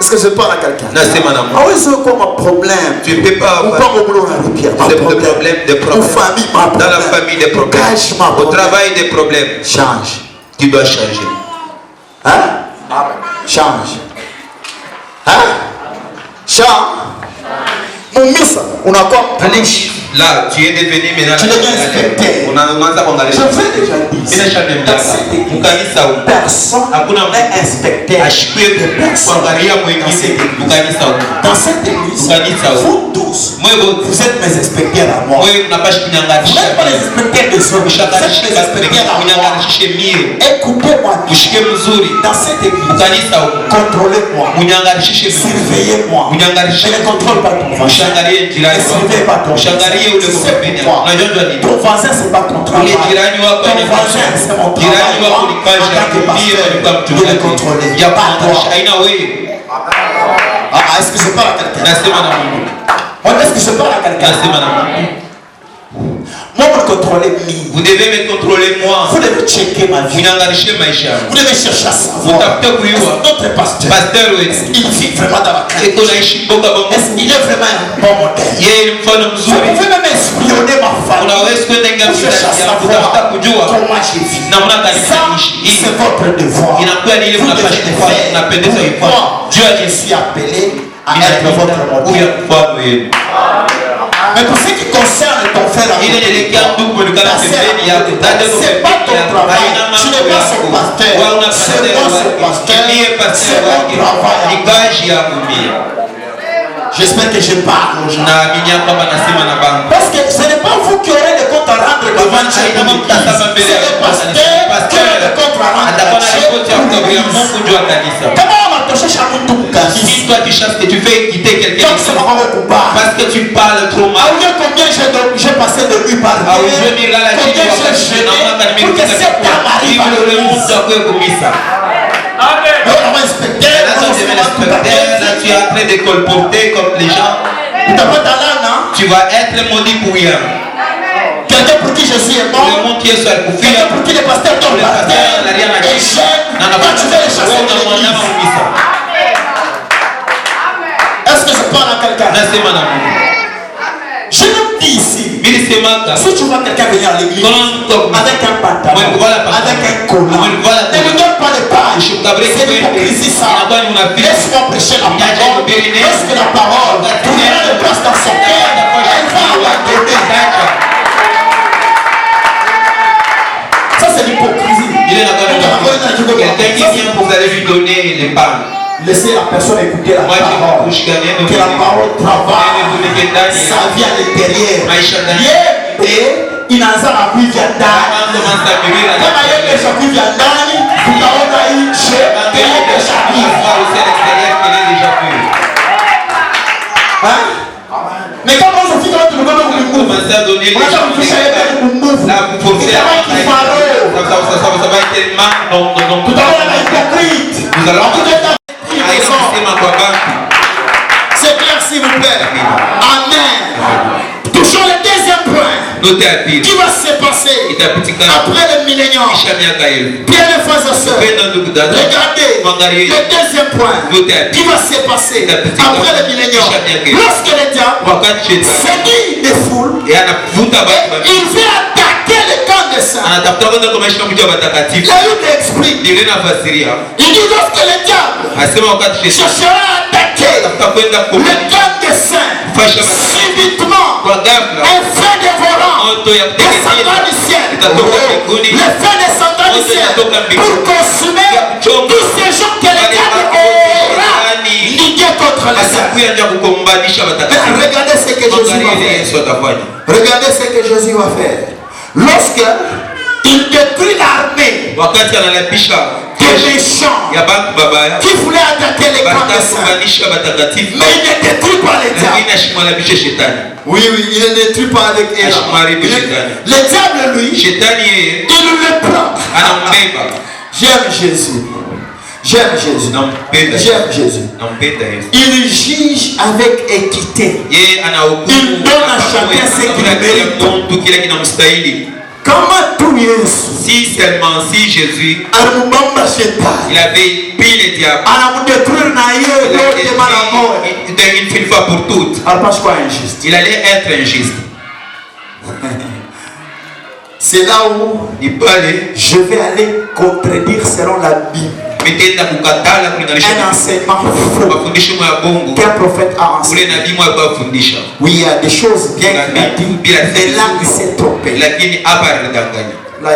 Est-ce que je parle à quelqu'un? Ah oui, c'est quoi mon problème? Tu ne peux pas avoir des problèmes. Dans la famille, des problèmes. Au travail, des problèmes. Change. Tu dois changer. Change. Change. Mon miss, on a quoi? Là, tu es devenu maintenant. Tu deviens inspecteur. Je fais déjà dire. Dans cette église, personne n'est inspecteur de personne. Dans cette église, vous tous, vous êtes mes inspecteurs à moi. Vous n'êtes pas les inspecteurs des autres. Vous êtes mes inspecteurs à moi. Écoutez-moi. Dans cette église, contrôlez-moi. Surveillez-moi. Je ne contrôle pas ton voisin. Je ne surveille pas ton voisin. Ton voisin c'est pas ton travail. Ton voisin c'est mon travail. En tant que pasteur, de le contrôler. Il n'y a pas toi. Est-ce que je parle à quelqu'un? Est-ce que je parle à quelqu'un? Vous devez me contrôler moi. Vous devez checker ma vie. Vous devez chercher à savoir. Notre pasteur, il vit vraiment dans la crainte. Est-ce qu'il est vraiment un bon modèle? Vous pouvez même espionner ma famille. Vous cherchez à savoir comment je vis. Ça, c'est votre devoir. Vous devez le faire. Moi, Dieu, je suis appelé à être votre modèle. Mais pour ce qui concerne ton frère, c'est pas ton travail. Tu n'es pas son pasteur. C'est moi son pasteur. C'est mon travail. J'espère que je parle aux gens. Parce que ce n'est pas vous qui aurez des comptes à rendre devant Dieu. C'est le pasteur qui aura des comptes à rendre. Comment on va toucher chaque monde? Si toi tu chasses et tu fais quitter quelqu'un parce que tu parles trop mal. Combien j'ai passé de lui par là, combien j'ai gêné pour que cet homme arrive à le monde. Là, tu es en train de colporter comme les gens. Tu vas être maudit pour rien. Quelqu'un pour qui je suis mort. Le monde qui est sur le coup. Quelqu'un pour qui les pasteurs donnent la terre. Et quand tu veux les chasser de l'église. Est-ce que je parle à quelqu'un? Je me dis ici, si tu vois quelqu'un venir à l'église avec un pantalon, avec un collant, ne lui donne pas de page. C'est l'hypocrisie ça. Laisse-moi prêcher la parole. Lorsque la parole trouvera de place dans son cœur, elle va abandonner. Ça c'est l'hypocrisie. Quelqu'un qui vient, vous allez lui donner les palmes. Laissez la personne écouter la parole. Que la parole travaille sa vie à l'intérieur. Et il n'a pas pu via d'âne. Quand il y a déjà pu via d'âne, vous avez eu je et déjà mais quand on se fait dans le monde, on commence à donner les choses. Là, vous forcez à ça va être tellement. Tout à l'heure, on a hypocrite. Vous allez c'est clair s'il vous plaît. Amen. Toujours le deuxième point. Qui va se passer après le millénium? Bien les frères et sœurs, regardez le deuxième point. Qui va se passer après le millénium? Lorsque le diable séduit les foules, il veut attaquer le camp des saints. La Bible explique. Il dit lorsque le diable cherchera à attaquer le camp des saints, subitement, un feu dévorant descendra du ciel. Le feu descendra du ciel pour consumer tous ces gens que le diable aura ligués contre les saints. Regardez ce que Jésus va faire. Regardez ce que Jésus va faire. Lorsque il détruit l'armée des méchants qui voulaient attaquer les camps des saints, mais il ne détruit pas les diables. Oui, il ne détruit pas avec Élam. Le diable, lui, il le prend. J'aime Jésus. J'aime Jésus. J'aime Jésus. Il juge avec équité. Il donne à chacun ce qu'il mérite. Comment tout si seulement si Jésus il avait pris les diables une fois pour toutes, il allait être injuste. C'est là où je vais aller contredire selon la Bible. Un enseignement faux qu'un prophète a enseigné. Oui, il y a des choses bien qu'il a dit, mais là il s'est trompé. Là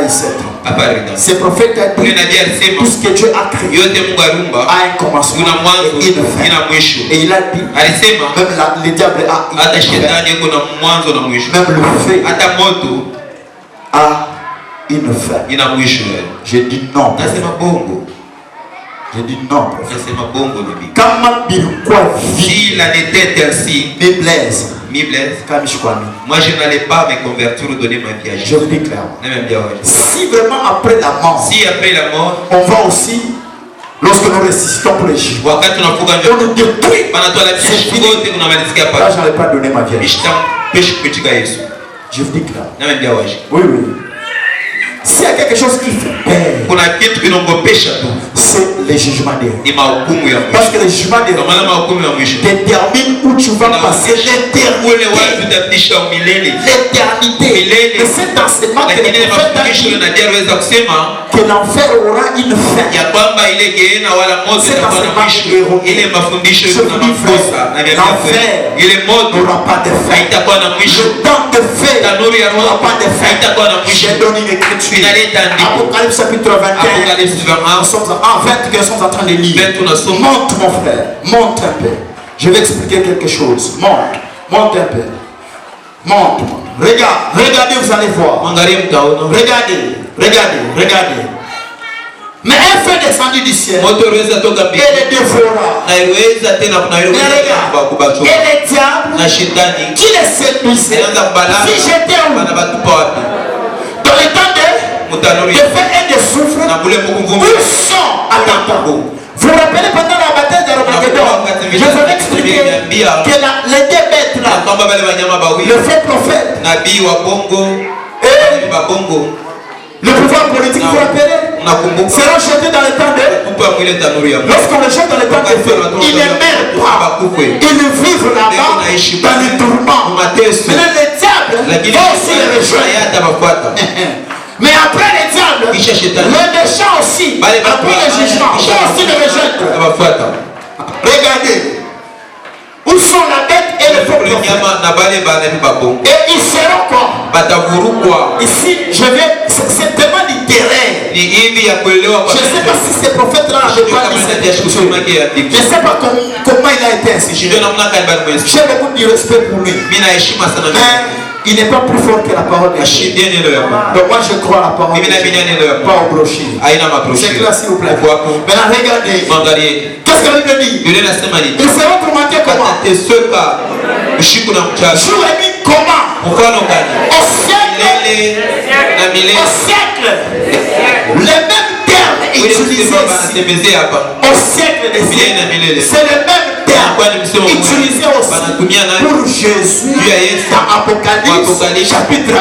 il s'est trompé. Ce prophète a dit tout ce que Dieu a créé a un commencement et une fin. Et il a dit même le diable a une fin. Même le feu a une fin. J'ai dit non. J'ai dit non. S'il en était ainsi, moi je n'allais pas me convertir ou donner ma vie à Jésus. Je vous dis clairement. Si vraiment après la mort, on va aussi, lorsque nous ressuscitons pour les juges, on nous détruit. Là, je n'allais pas donner ma vie à Jésus. Je vous déclare. Oui, oui. S'il y a quelque chose qui fait peur, c'est les jugements de Dieu. Parce que les jugements de Dieu déterminent où tu vas passer l'éternité. Mais cet enseignement que l'enfer aura une fin. Cet enseignement je vous dis frère, l'enfer n'aura pas de fin. Le temps de feu n'aura pas de fin. J'ai donné une écriture. Apocalypse chapitre 21. Nous sommes en 20 que nous sommes en train de lire. Monte mon frère, monte un peu. Je vais expliquer quelque chose. Monte un peu. Monte. Regardez, vous allez voir. Regardez. Mais un feu descendu du ciel et les dévora. Et les diables qui les séduisaient. Si j'étais où? Dans le temps de feu et de souffle, où sont attendants? Vous vous rappelez pendant la bataille d'Armageddon, je vous ai expliqué que les deux bêtes là, le faux prophète et le pouvoir politique, vous vous rappelez, seront jetés dans le temps de. Lorsqu'on les jette dans le temps de feu, ils ne meurent pas. Ils vivent là-bas dans les tourments. Maintenant, les diables vont aussi les rejoindre. Mais après les diables, les méchants aussi, après le jugement, vont aussi les rejoindre. Regardez. Où sont la bête et le faux prophète? Et ils seront quoi? Ici, je vais. C'est tellement littéraire. Je ne sais pas si ces prophètes-là n'avaient pas dit cette chose. Je ne sais pas comment il a été ainsi. J'ai beaucoup de respect pour lui. Mais il n'est pas plus fort que la parole de Dieu. Donc moi je crois à la parole de Dieu, pas au brochure. C'est clair s'il vous plaît. Maintenant regardez. Qu'est-ce que la Bible dit? Ils seront tourmentés comment? Jour et nuit comment? Au siècle. Les mêmes termes utilisés ici. Au siècle des siècles. C'est le même terme utilisé aussi pour Jésus dans Apocalypse chapitre 1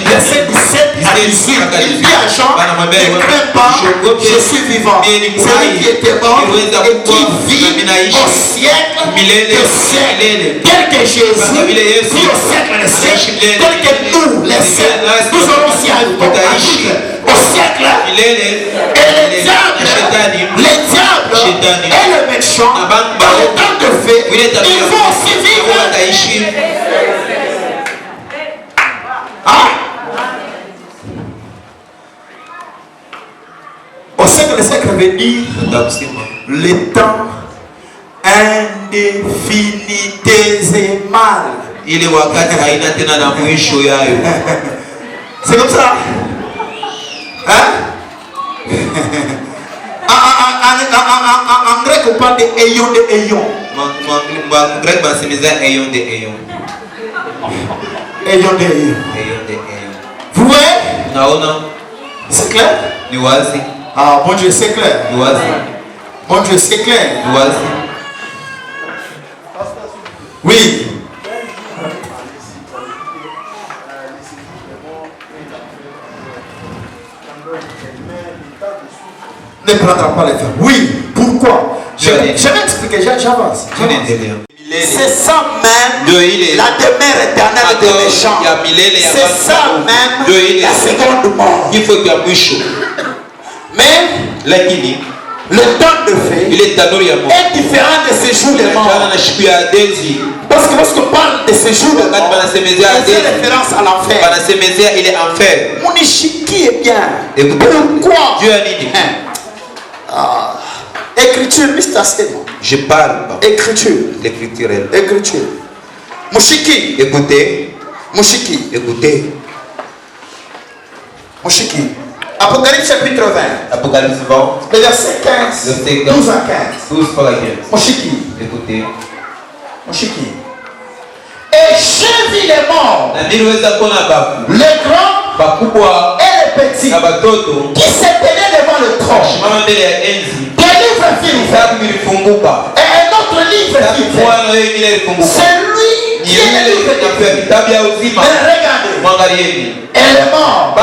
verset 17 à 18. Il dit à Jean, ne crains pas, je suis vivant. C'est lui qui était mort et qui vit au siècle des siècles. Tel que Jésus vit au siècle des siècles, tel que nous, les siècles, nous allons aussi à au siècle. Et les diables et le méchant, dans le temps de feu, ils vont aussi vivre. Au siècle des siècles veut dire le temps indéfinitésimal. C'est comme ça. Hein? En grec on parle de ayons de ayons. Ayons de ayons. Vous voyez? C'est clair? Ah, mon Dieu, c'est clair. Mon Dieu, c'est clair. Oui. Ne prendra pas les femmes. Oui, pourquoi? Je vais expliquer, j'avance. C'est ça même la demeure éternelle des méchants. C'est ça même la seconde mort. Mais le temps de feu est différent de ce jour de mort. Parce que lorsqu'on parle de ce jour de mort, on fait référence à l'enfer. Munishiki est bien. Pourquoi? Écriture, je parle. Écriture. L'écriture. Mushiki. Écoutez. Mushiki. Écoutez. Mushiki. Apocalypse chapitre 20. Apocalypse 20. Verset 15. 12 à 15. 12 par la 15. Mushiki. Écoutez. Mushiki. Et j'ai vu les morts. Les grands et les petits. Qui se tenaient devant le trône. Des livres vivants. Et un autre livre vivant. Celui qui est le livre de vie. Mais regardez. Et les morts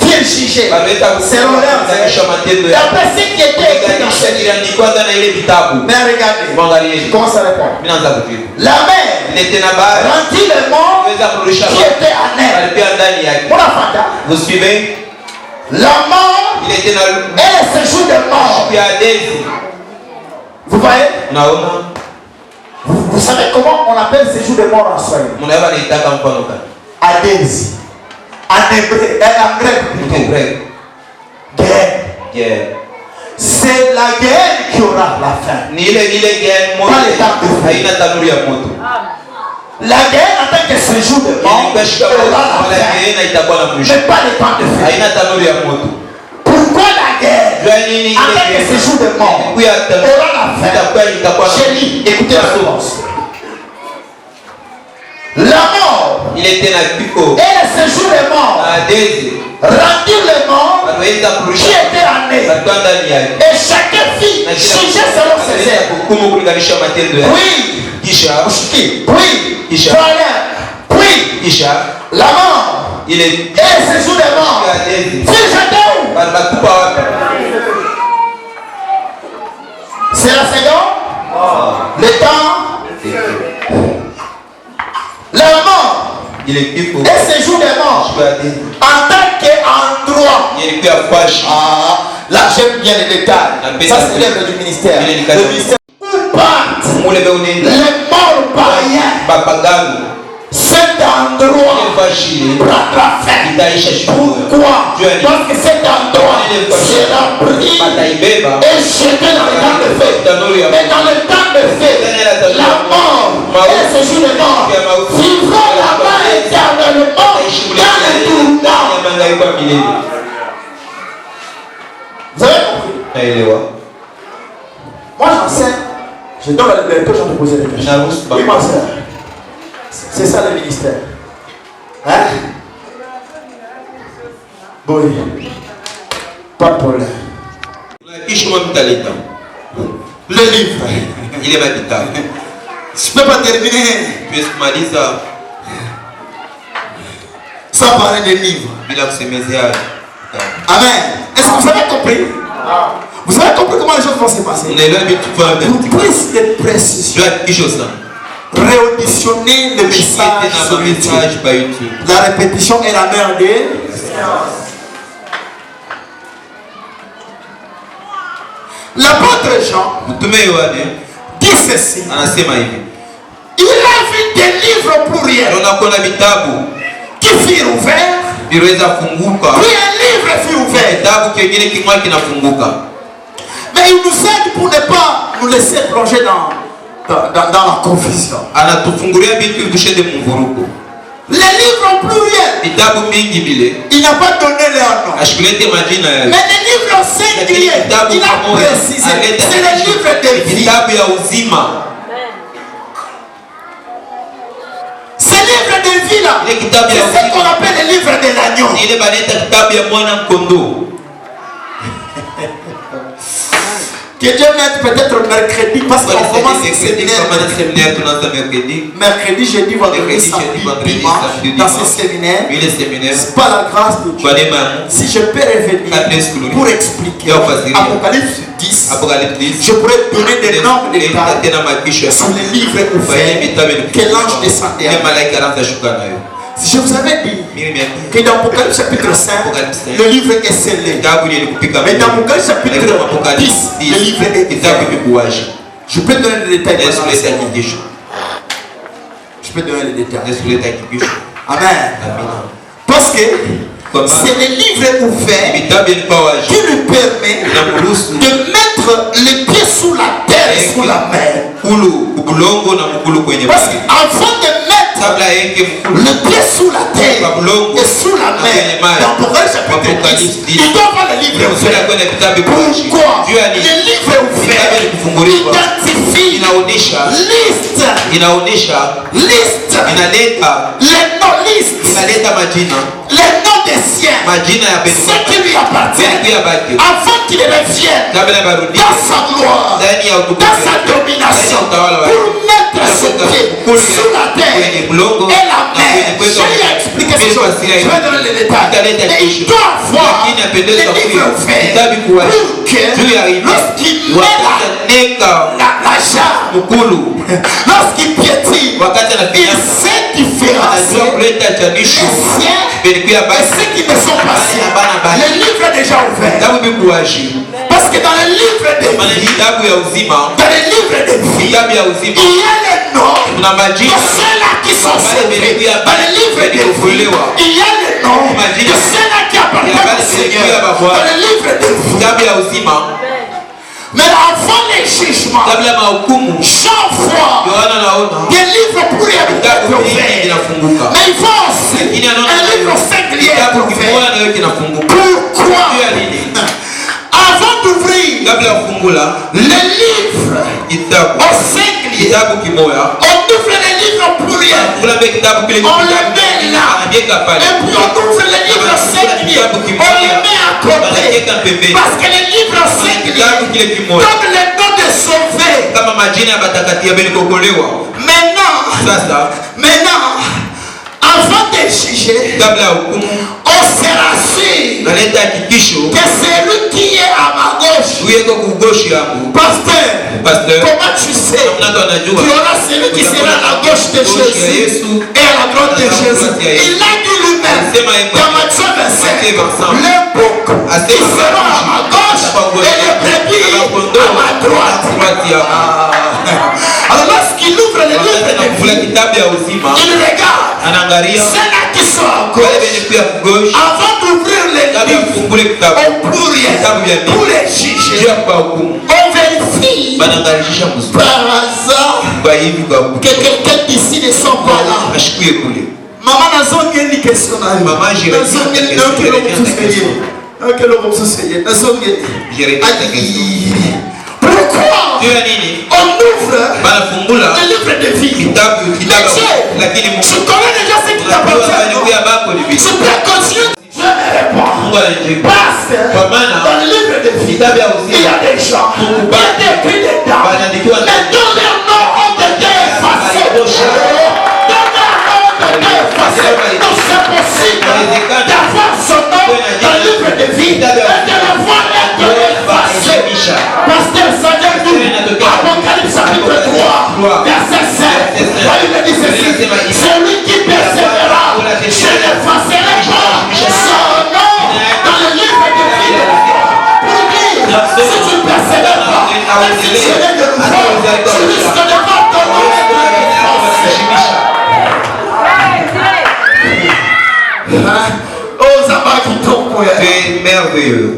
firent juger selon leurs œuvres. D'après ce qui était écrit dans ce livre. Mais regardez. Je commence à répondre. La mer rendit les morts qui étaient en elle. Vous suivez? La mort et le séjour des morts. Vous voyez? Vous savez comment on appelle séjour des morts en Swahili? Adèse. En hébreu, en grec. Guerre. C'est la guerre qui aura la fin. Pas les temps de feu. La guerre en tant que séjour de mort aura la fin, mais pas les temps de feu. Pourquoi la guerre en tant que séjour de mort aura la fin? J'ai dit, écoutez la réponse. La mort et le séjour des morts rendirent les morts qui étaient en eux. Et chacun fit juger selon ses œuvres. Puis la mort et le séjour des morts furent jetés où? C'est la seconde. Le temps. La mort et séjour des morts en tant qu'endroit. Là j'aime bien les détails. Ça c'est l'œuvre du ministère. Le ministère partent les morts païens. Cet endroit prend la fin. Pourquoi? Parce que cet endroit sera pris et jeté dans le temps de feu. Mais dans le temps de feu, la mort et ce jour de mort vivront là-bas éternellement dans le tournant. Vous avez compris? Moi j'enseigne, je donne la liberté aux gens de poser des questions. Oui, ma soeur. C'est ça le ministère. Hein? Oui. Pas de problème. Le livre. Il est matin. Je ne peux pas terminer. Sans parler des livres. Amen. Est-ce que vous avez compris? Vous avez compris comment les choses vont se passer? Pour plus de précision. Réauditionner le message sur YouTube. La répétition est la mère des. L'apôtre Jean dit ceci. Il a vu des livres pluriels qui furent ouverts. Puis un livre fut ouvert. Mais il nous aide pour ne pas nous laisser plonger dans la confusion. Les livres pluriels, il n'a pas donné leur nom. Mais les livres singuliers, il a précisé. C'est les livres de vie. Ces livres de vie là, c'est ce qu'on appelle les livres de l'agneau. Que Dieu m'aide peut-être mercredi parce qu'on commence le séminaire. Mercredi, jeudi, vendredi, samedi, dimanche, dans ce séminaire, c'est pas la grâce de Dieu. Si je peux revenir pour expliquer Apocalypse 10, je pourrais donner des noms de détails sur les livres ouverts que l'ange descendait. Je vous avais dit que dans Apocalypse chapitre 5, le livre est scellé. Mais dans Apocalypse chapitre 10, le livre est ouvert. Je peux donner les détails. Je peux donner les détails. Amen. Parce que c'est le livre ouvert qui lui permet de mettre les pieds sous la terre et sous la mer. Parce qu'avant de mettre le pied sous la terre et sous la mer, dans Apocalypse chapitre 10, il doit avoir le livre ouvert. Pourquoi? Le livre ouvert identifie, liste, les noms, liste, les noms des siens, ceux qui lui appartiennent, avant qu'il revienne dans sa gloire, dans sa domination, pour mettre son pied sous la terre et la mer. J'ai expliqué ces choses. Je vais donner les détails. Mais il doit avoir les livres ouverts pour que lorsqu'il met la jarre, lorsqu'il piétine, il sait différencier les siens et ceux qui me sont passés. Les livres est déjà ouverts. Parce que dans les livres de vie, dans les livres de vie, il y a les noms de ceux-là qui sont sauvés. Dans les livres de vie, il y a les noms de ceux-là qui appartiennent au Seigneur. Dans les livres de vie. Mais avant les jugements, chaque fois, des livres pourraient être ouverts. Mais il faut aussi un livre singulier être ouvert. Pourquoi? Avant d'ouvrir les livres au singulier, on ouvre les livres pluriels, on les met là, et puis on ouvre les livres singuliers, on les met à côté, parce que les livres singuliers donnent les noms de sauvés. Maintenant, avant de juger, on sera sûr que celui qui est à ma gauche, pasteur, comment tu sais? Tu auras celui qui sera à la gauche de Jésus et à la droite de Jésus. Il a dit lui-même dans Matthieu 25, les boucs qui seront à ma gauche et les brebis à ma droite. Alors lorsqu'il ouvre les livres de vie, il regarde ceux-là qui sont à gauche. Avant d'ouvrir les livres au pluriel pour les juger, on vérifie par hasard que quelqu'un d'ici ne sont pas là. Maman n'a pas une question. Pourquoi on ouvre le livre de vie? Tu connais déjà ce qui t'appartient. Tu peux continuer. Je me réponds. Parce que dans le livre de vie, il y a des gens qui ont été écrits dedans, mais dont leurs noms ont été effacés. Donc c'est possible d'avoir son nom dans le livre de vie et de le voir être effacé. Pasteur Sadia dit, Apocalypse chapitre 3, verset 7, il me dit ceci: celui qui persévérera, je n'effacerai pas son nom dans le livre de vie. Pour dire, si tu ne persévères pas, même si tu es de nouveau, tu risques de voir ton nom effacé. Oh, Zaba qui tombe. C'est merveilleux.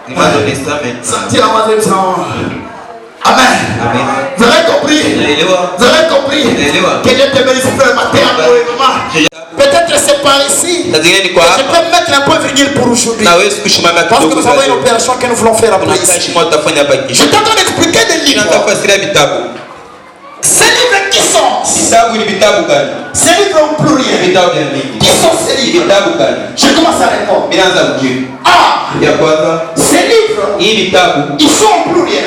Il m'a donné ça maintenant. Amen. Vous avez compris? Vous avez compris? Que Dieu te bénisse, frère, matin, peut-être c'est par ici. Je peux mettre un point virgule pour aujourd'hui. Parce que nous avons une opération que nous voulons faire après ici. Je t'entends expliquer des livres. Ces livres qui sont? Ces livres en pluriel. Qui sont ces livres? Je commence à répondre. Ces livres, ils sont en pluriel.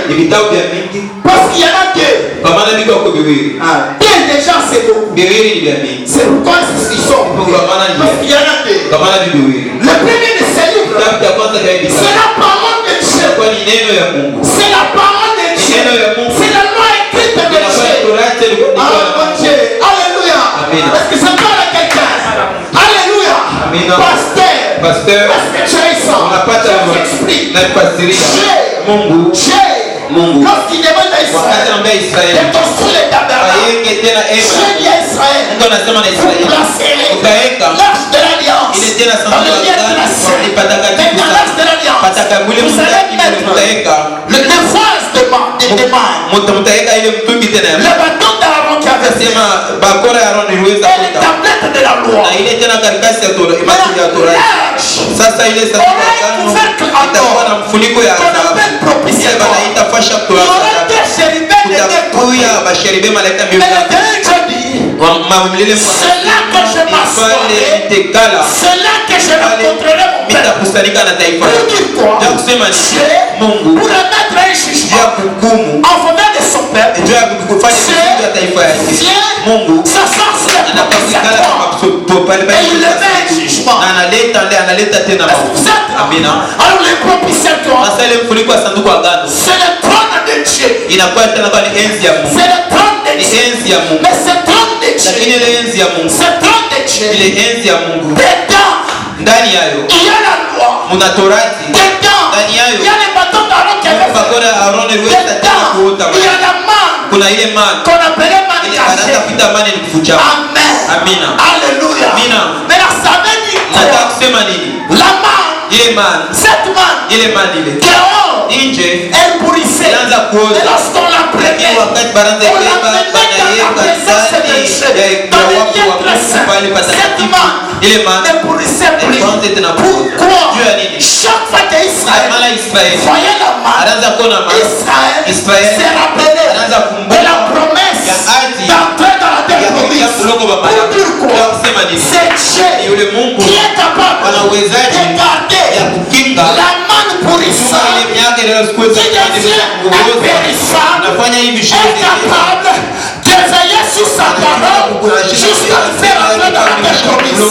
Parce qu'il y en a deux. Deux déjà c'est beaucoup. C'est pourquoi ils sont en pluriel. Parce qu'il y en a deux. Le premier de ces livres, c'est la parole de Dieu. C'est la parole de Dieu. C'est la loi écrite de Dieu. Alléluia. Est-ce que ça parle à quelqu'un? Alléluia. Pasteur, on n'a pas d'explique. Lorsqu'il demande à Israël de construire les tabernacles, Dieu dit à Israël, vous placerez l'arche de l'alliance dans le lieu de la scène. Mais dans l'arche de l'alliance, vous allez mettre le vase de main, le bâton d'Aaron qui avait fait, et les tablettes de la loi. Sasa ile sasa c'est là que je m'assois. C'est là que je rencontre kukusanyika na taifa. Ya kusema ni Mungu pour remettre un jugement en faveur de son peuple. Ndio ya kufanya kitu ya taifa yake. Mungu anapatikana kama et il le met un jugement. Na analeta tena mambo. Amina. Alors le propitiatoire, Sasa ile mfuniko wa sanduku la agano c'est le trône de Dieu. inakuwa tena kwa enzi ya Mungu. C'est le trône de Ni Dieu. enzi ya Mungu. Mais ce trône de Lakini Dieu, ile enzi ya Mungu, ce trône de Dieu, ile enzi ya Mungu, dedans, ndani yayo il y a la loi. muna torati, Dedans, ndani yayo il y a les bâtons d'Aaron qui avaient fait. bakora Aaron aliweza tena kuota Dedans, il y a la manne kuna ile man qu'on appelait manne ile cachée. anatapita mane ni kufucha. Amen. Amina. Alléluia. Amina. Mais là, ça veut dire Nataka quoi? kusema nini? La manne, Ile man, cette manne, ile man ile dehors, nje elle pourrissait. inaanza kuota. Et lorsqu'on la prenait, Lakini wakati baranza on la ibeba menait dans la présence de Dieu. Dans les lieux très saints. Cette manne ile man ne pourrissait plus. kwanza tena Pourquoi? juu ya nini? Chaque fois qu'Israël Mala Israeli voyait la manne, anaanza kuona man Israël s'est rappelé anaanza de kumbuka la promesse ya ahadi d'entrer dans la terre ya promise. kuloko ba mala. Pourquoi? Ya kusema nini? C'est Dieu Yule Mungu qui est capable ana uwezaji de garder ya kukinga la manne pourrissante ile miaka ile sikuweza qui devient impérissable, nafanya hivi est shida capable de veiller sur sa parole jusqu'à le faire entrer dans la terre promise.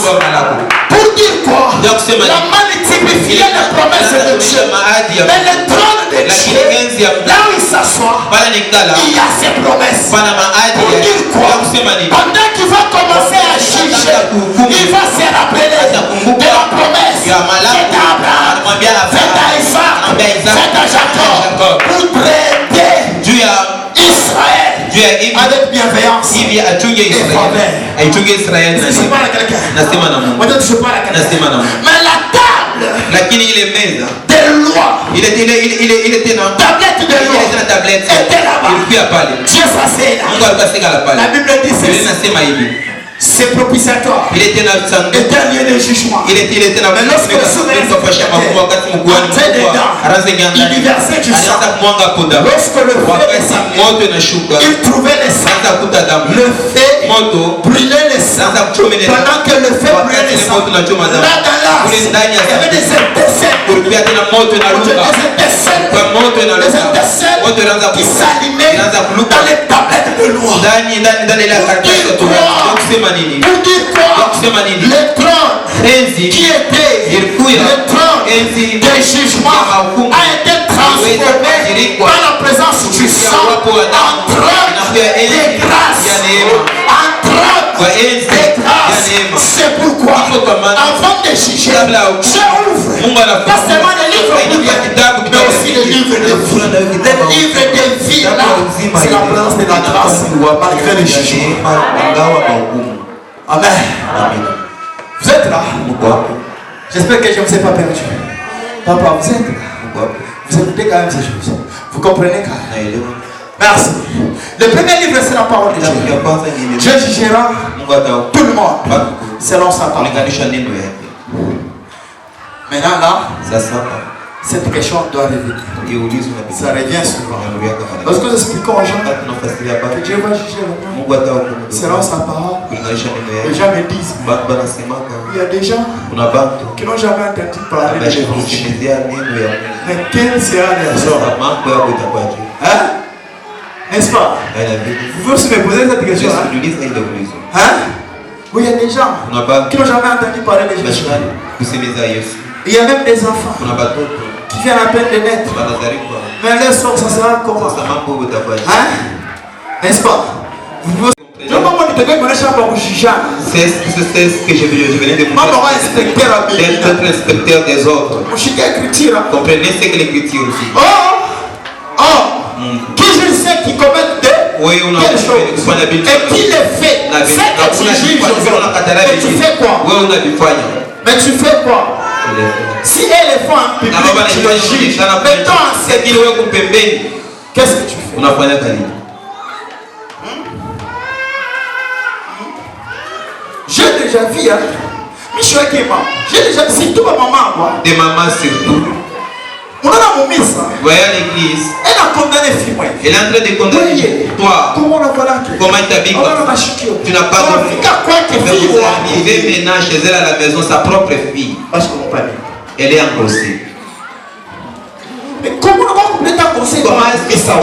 Pour dire quoi? Ya kusema La nini? manne typifiait les promesses de Dieu. Mais le trône de Dieu, là où il s'assoit, pale nikala il y a ses promesses. pana maadi Pour dire quoi? ya kusema nini? Pendant qu'il va commencer à juger, il va se rappeler de la promesse Ya malaku faite à Abraham, anamwambia faite à Isaac, anamwambia Isaac, faite à Jacob, pour traiter juu ya Israël hivi avec bienveillance. hivi achunge Israeli, aichunge Israeli. Je parle à quelqu'un. Nasema na Mungu, Moi, je parle à quelqu'un. nasema na Mungu. Mais la table Lakini ile meza des lois, ile tena tablette de ile lois, tena tablet était là-bas. ilikuwa pale. Dieu s'asseyait là. Mungu alikuwa sika pale. La Bible dit Biblia ceci. inasema hivi. C'est propitiatoire. Ile tena sanduku Et un lieu de jugement. ile tena Mais lorsque le souverain kupasha makubwa wakati mkuani mkubwa araze il nganda y versait du sang. anaanza kumwanga poda. Lorsque le feu Wakati descendait, moto inashuka il trouvait le sang. anaanza kuta damu. Le feu Moto brûlait le sang. anaanza kuchomela. Pendant que le feu brûlait Wakati le ile sang, moto inachoma damu. là dans l'as, Kule ndani ya il y avait des étincelles. kurupia tena moto inaruka. Des étincelles. Kwa moto Des inaruka. étincelles Moto inaanza qui kuruka. s'allumaient Inaanza kuluka. dans les tablettes de loi. Ndani ile karatasi ya Torati. Ya kusema nini? Pour dire quoi? Ya kusema nini? Le trône Enzi qui était ilikuya le trône enzi de jugement ya mahukumu a été transformé par la présence du sang en trône de grâce. En trône de grâce. C'est pourquoi avant de juger, Dieu ouvre pas seulement le livre mais aussi le livre de vie. Le livre de vie là, c'est la présence de la grâce malgré le jugement. Amen. Vous êtes là? J'espère que je ne vous ai pas perdu. Papa, vous êtes là? Vous écoutez quand même ces choses. Vous comprenez quand même? Merci. Le premier livre, c'est la parole de Dieu. Dieu jugera tout le monde selon sa parole. Maintenant là, cette question doit revenir. Ça revient souvent. Lorsque nous expliquons aux gens que Dieu va juger le monde selon sa parole, les gens me disent, il y a des gens qui n'ont jamais entendu parler de Dieu. Mais quel sera leur sort? Hein? N'est-ce pas? Vous pouvez me poser cette question. Hein? Oui, il y a des gens qui n'ont jamais entendu parler de Jésus. Il y a même des enfants qui viennent à peine de naître. Mais leur sort, ça sera comment? Hein? N'est-ce pas? C'est ce que je venais de vous dire. D'être inspecteur des autres. Comprenez ce que l'écriture dit. Qui je sais qui commettent quelque chose et qui le fait, c'est que tu juges, mais tu fais quoi? Mais tu fais quoi? Si elles le font en public, tu le juges. Mais toi, c'est qui? Qu'est-ce que tu fais? J'ai déjà vu, hein? J'ai déjà vu, surtout ma maman, quoi. Des mamans surtout. On a la mumisa. Voyez l'église. Elle a condamné fille. Elle est en train de condamner toi. Comment on a fait? Comment tu habites? Tu n'as pas compris. Elle est maintenant chez elle à la maison, sa propre fille. Elle est engrossée. Mais comment est-ce que ça va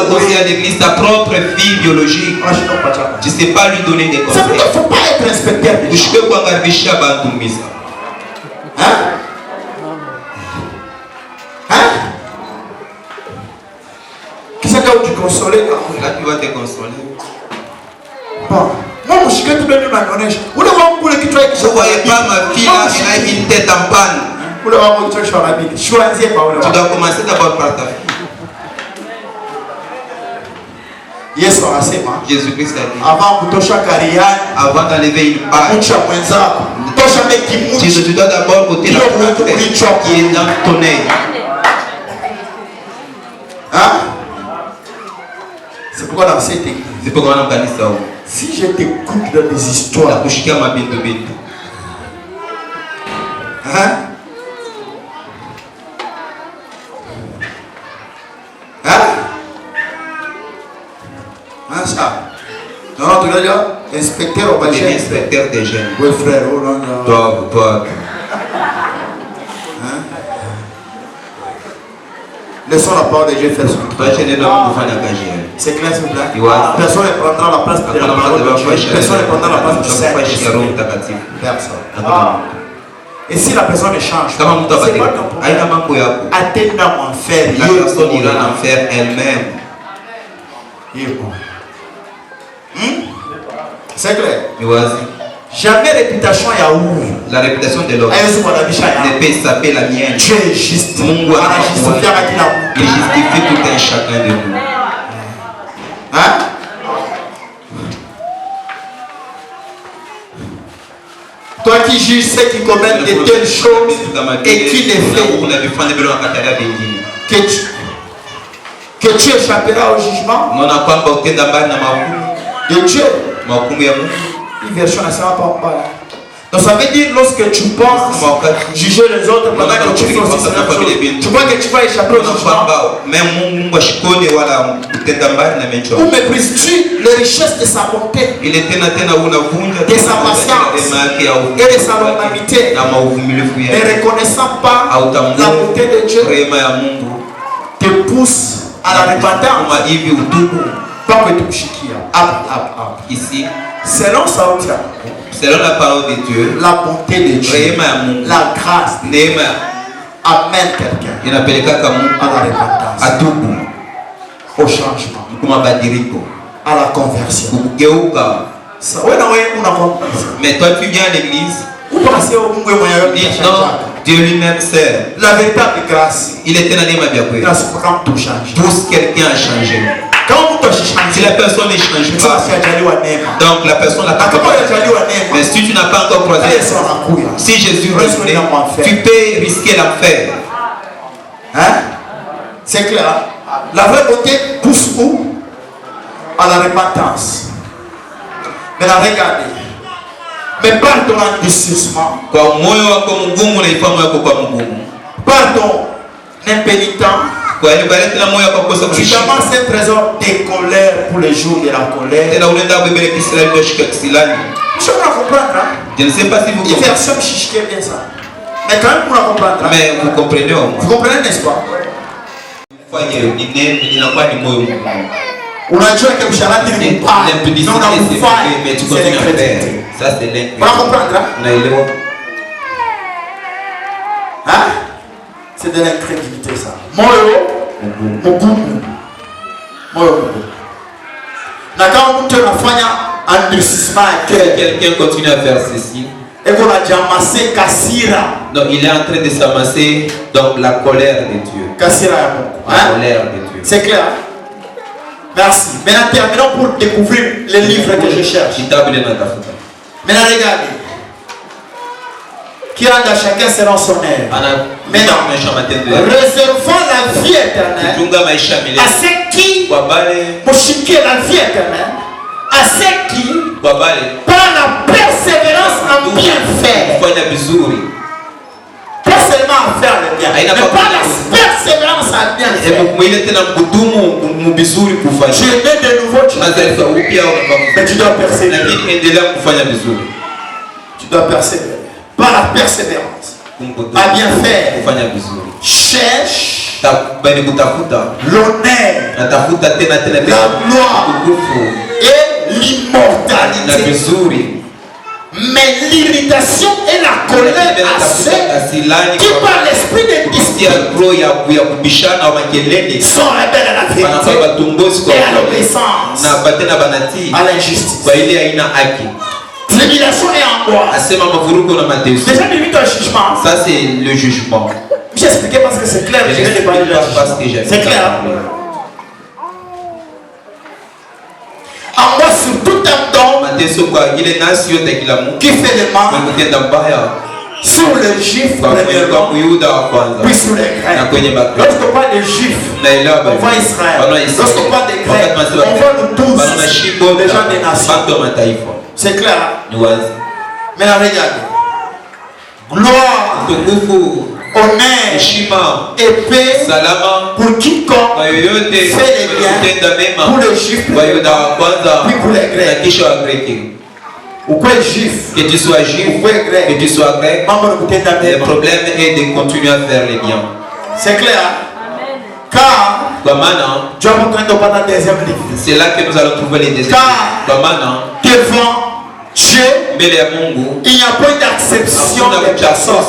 engrosser à l'église ta propre fille biologique? Tu ne sais pas lui donner des conseils. Il ne faut pas être inspecteur. Hein? Qui c'est que tu consoles? Là, tu vas te consoler. Bon. Moi, je suis tout le monde dans neige. Vous ne voyez pas ma fille là, elle a une tête en panne. Tu dois commencer d'abord par ta fille. Jésus-Christ a dit, avant d'enlever une page, tu dois d'abord ôter la plante qui est dans ton œil. Hein? C'est pourquoi dans cette église, c'est pourquoi on organise ça. si je t'écoute dans des histoires, hein? Ça. Non, tu vas dire, inspecteur au bâtiment. Inspecteur des jeunes. Oui, frère, oh non, non. Toi. Hein? Laissons la parole de Dieu faire son travail. C'est clair, s'il vous plaît. Personne ne prendra la place de la parole de Dieu. Personne ne prendra la place du Saint-Esprit. Personne. Et si la personne change, c'est pas ton problème. Atteindre dans l'enfer. La personne ira en enfer elle-même. C'est clair. Jamais réputation la réputation de l'homme ne peut saper la mienne. Dieu est juste. Il justifie tout un chacun de nous. Hein? Toi qui juges ceux qui commettent de telles choses et qui les font, que tu échapperas au jugement de Dieu. Une version ne sera pas en bas. Donc ça veut dire lorsque tu penses juger les autres pendant que tu fais aussi cette chose, tu crois que tu vas échapper au jugement. Ou méprises-tu les richesses de sa bonté, de sa patience et de sa longanimité, ne reconnaissant pas la bonté de Dieu, te pousse à la repentance. Pas que tu ici, selon la parole de Dieu, la bonté de Dieu, la grâce, amène quelqu'un à la repentance, au changement, à la conversion. Mais toi tu viens à l'église, Dieu lui-même sert. La véritable grâce, il était dans les grâce quand tout change. Tous quelqu'un a changé. Si la personne ne change pas, donc la personne n'a pas compris. Mais si tu n'as pas encore croisé, si Jésus revenait, tu peux risquer l'enfer. Hein? C'est clair. La vraie beauté pousse où? À la repentance. Maintenant regardez. Mais par ton endurcissement, par ton impénitent, tu amasses un trésor de colère pour les jours de la colère. Je peux comprendre. Je ne sais pas si vous comprenez. Bien ça. Mais quand même pour comprendre. Mais vous comprenez. Vous comprenez, n'est-ce pas? Unajua que msharati ni mbaya. Non, mais tu continues à faire. Ça c'est l'incrédulité. On va comprendre. Hein? C'est de l'incrédulité ça. Moyo. Na kama mtu anafanya endurcissement à cœur. Quelqu'un continue à faire ceci. Et qu'on a déjà amassé Kassira. Donc il est en train de s'amasser donc la colère de Dieu. Kassira. La colère de Dieu. C'est clair. Merci. Maintenant terminons pour découvrir les livres que je cherche. Maintenant regardez. Qui rend à chacun selon son œuvre. Maintenant, réservant la vie éternelle à ceux qui mouchiquent la vie éternelle, à ceux qui par la persévérance en bien faire. Pas seulement à faire le bien, mais par la persévérance à bien faire. Tu es né de nouveau, mais tu dois persévérer. Tu dois persévérer. Par la persévérance. à bien faire. Cherche l'honneur, la gloire et l'immortalité. Mais l'irritation et la colère à ceux qui par l'esprit de discipline sont rebelles à la vérité et à l'obéissance, à l'injustice. Tribulation et angoisse. Déjà limite au jugement. Ça c'est le jugement. J'ai expliqué parce que c'est clair. C'est clair. Angoisse sur tout un don qui fait le mal sur les juifs premièrement, puis sur les grecs. Lorsqu'on parle des juifs, on voit Israël. Lorsqu'on parle des grecs, on voit nous tous, les gens des nations. C'est clair. Maintenant regardez. Gloire, honneur, épée pour quiconque fait les biens pour les juifs puis pour les grecs. Ou quoi juif, que tu sois juif, que tu sois grec, le problème est de continuer à faire les biens. C'est clair. Car Dieu est en train de parler dans le deuxième livre. C'est là que nous allons trouver les deuxièmes. Devant Dieu, il n'y a pas d'acception de personne.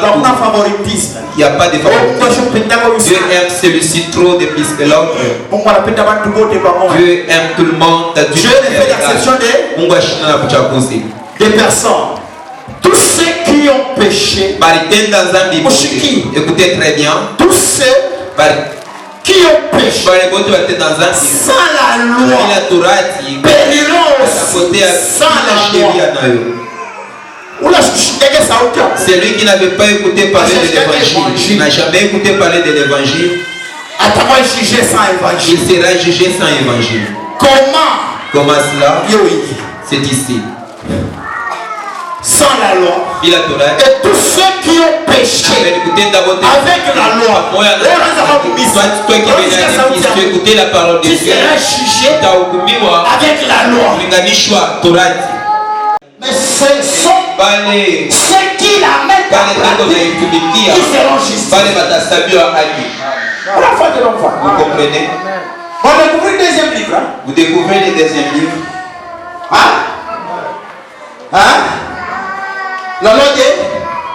Donc, un favoritisme. Il n'y a pas de favoritisme. Dieu aime celui-ci trop de plus que l'autre. Dieu aime tout le monde. Dieu ne fait d'acception des personnes. Tous ceux qui ont péché, écoutez très bien. Tous ceux qui ont péché sans la loi périront sans la loi. C'est lui qui n'avait pas écouté parler de l'évangile, n'a jamais écouté parler de l'évangile. Il sera jugé sans évangile. Comment cela? C'est ici. Sans la loi. Et tous ceux qui ont péché avec la loi, écouter la parole de Dieu, sera jugé avec la loi. Mais ce sont ceux qui la mettent en pratique qui seront justifiés. Vous comprenez? On découvre le deuxième livre. Vous découvrez le deuxième livre. La loi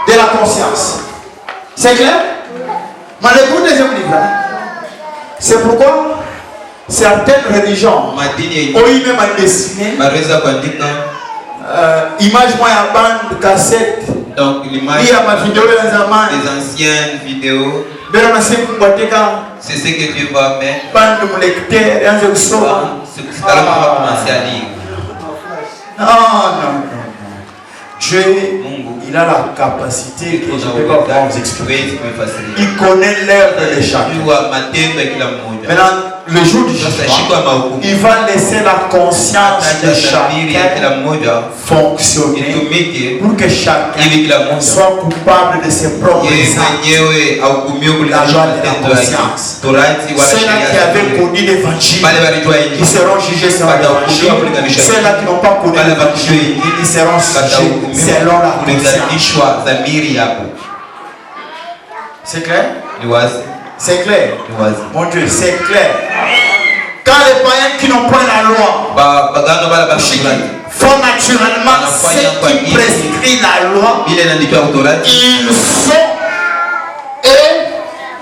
de la conscience. C'est clair? Mais le deuxième livre. C'est pourquoi certaines religions ont même dessiné image moi à bande cassette. Donc l'image des anciennes vidéos. C'est ce que Dieu va mettre. C'est là qu'on va commencer à lire. Non. Dieu, il a la capacité que je ne peux pas vous expliquer. Il connaît l'œuvre de chacun. Maintenant, le jour du jugement, il va laisser la conscience de chacun fonctionner pour que chacun soit coupable de ses propres actes. La loi de la conscience. Ceux-là qui avaient connu l'évangile, ils seront jugés selon l'évangile. Ceux-là qui n'ont pas connu l'évangile, ils seront jugés selon la conscience. C'est clair? C'est clair. Mon Dieu, c'est clair. Quand les païens qui n'ont pas la loi font naturellement ce qui prescrit la loi, ils sont et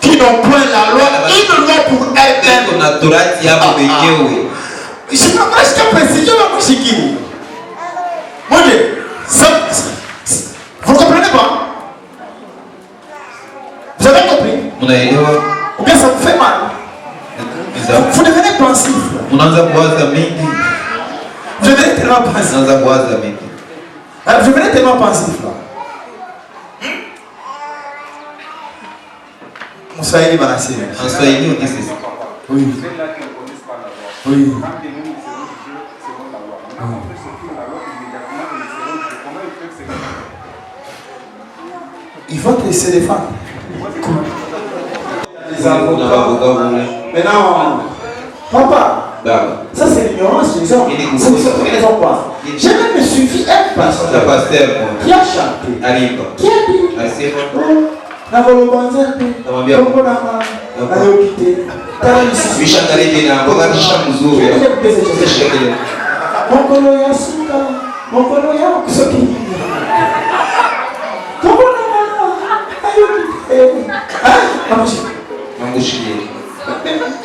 qui n'ont point la loi, ils ne l'ont pour eux-mêmes. Je ne sais pas jusqu'à préciser mon Dieu, vous ne comprenez pas? Vous avez compris? Ou bien ça vous fait mal? Vous devenez pensif. Vous devenez tellement pensif. Vous devenez tellement pensif là. En Swahili, on dit ça. Oui. Il faut qu'ils se défendent. Maintenant, papa, ça c'est l'ignorance des hommes. C'est ce qu'ils ont pas. J'ai même suivi un pasteur qui a chanté, qui a dit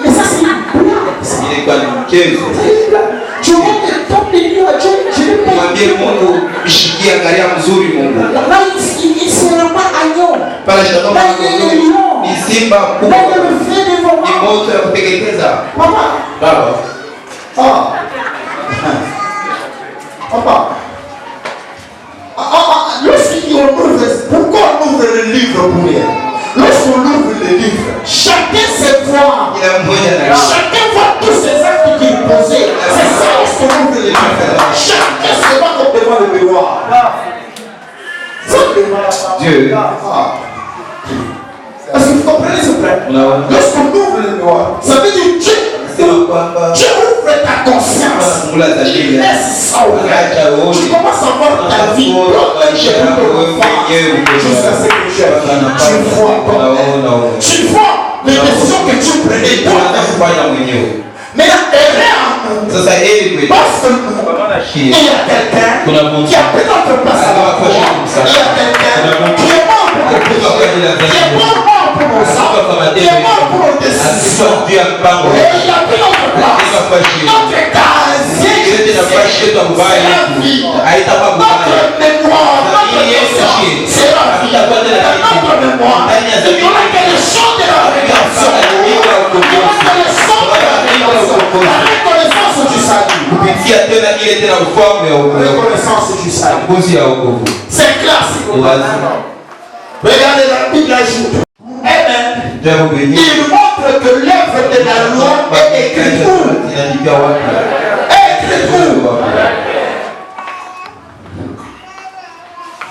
Mais ça c'est une tu vois que ton milieu, je ne peux pas. Il sera pas agneau. Là, il est le lion. Là, il est le fait devant moi. Papa. Papa. Lorsqu'on ouvre, pourquoi on ouvre le livre pour rien? Lorsqu'on ouvre le livre, chacun se voit. Chacun voit tous ces actes qu'il posait. C'est ça lorsqu'on ouvre le livre. Chacun se voit comme devant le miroir. Dieu. Est-ce que vous comprenez ce frère? Lorsqu'on ouvre le miroir, ça veut dire Dieu. Dieu ouvre ta conscience. Il laisse ça ouvert. Tu commences à voir ta vie. Jusqu'à ce que tu vois les décisions que tu prenais. Mais la erreur, parce que il y a quelqu'un qui a pris notre place à la croix. Il y a quelqu'un qui est mort pour nos péchés, qui est mort pour nos âmes, qui est mort pour nos décisions. Et il a pris notre place. Notre casier, c'est la vie. Notre mémoire, notre conscience, c'est la vie. Notre mémoire, il y aura que le chant de la rédemption. Il y aura que le chant de la rédemption. La reconnaissance du salut. Reconnaissance du salut. C'est classique. Regardez la Bible ajoute. Amen. Il montre que l'œuvre de la loi est écrite où? Écrite où?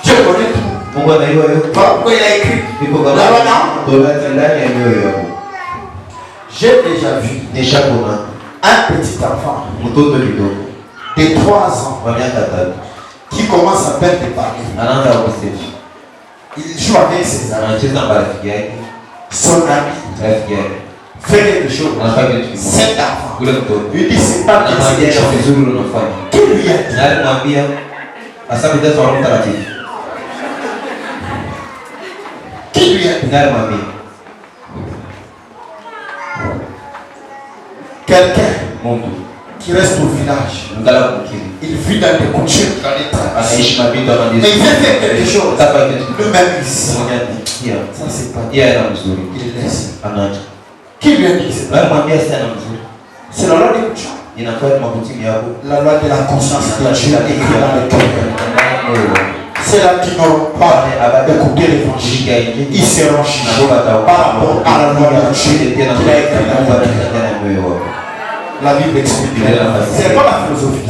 Dieu connaît tout. Pourquoi il a écrit là-bas, non? J'ai déjà vu un petit enfant de 3 ans qui commence à peine de parler. Il joue avec ses amis. Son ami fait quelque chose. Cet enfant lui dit c'est pas bien. Qui lui a dit? Qui lui a dit? Quelqu'un qui reste au village. Il vit dans des coutumes, dans les traditions. Mais il vient faire quelque chose. Lui-même ici. Ça c'est pas bien. Il laisse. Qui lui a dit c'est pas bien? C'est la loi des coutumes. La loi de la conscience de Dieu écrit dans le cœur. C'est là qui n'auront pas d'écouter l'évangile. Ils seront jugés par rapport à la loi de Dieu qui a écrit dans le cœur. La Bible explique. C'est pas la philosophie.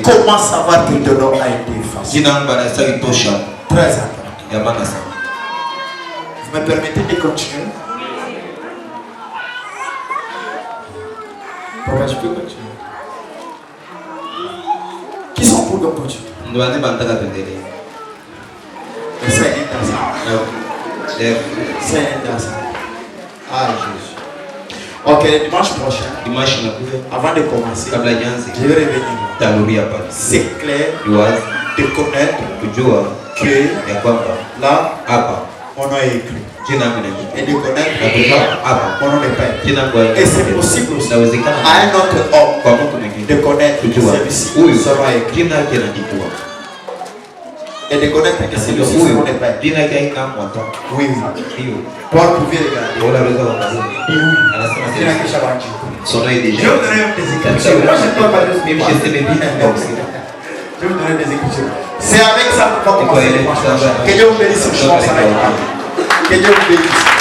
Comment savoir que ton nom a été effacé? Très important. Vous me permettez de continuer? Papa, je peux continuer. Qui sont pour qu'on continue? C'est intéressant. C'est intéressant. Ah, Jésus. Ok, le dimanche prochain, avant de commencer, je vais revenir. C'est clair de connaître que là, mon nom est écrit. Et de connaître mon nom n'est pas écrit. Et c'est possible aussi à un autre homme de connaître que celui-ci sera écrit. Et de connaître que celui-ci n'est pas écrit. Oui. Toi, vous pouvez regarder. Oui. Je vais vous donner des écritures. Moi, je ne peux pas dire. Je vais vous donner des écritures. C'est avec ça qu'on va commencer. Que Dieu vous bénisse. Que Dieu vous bénisse.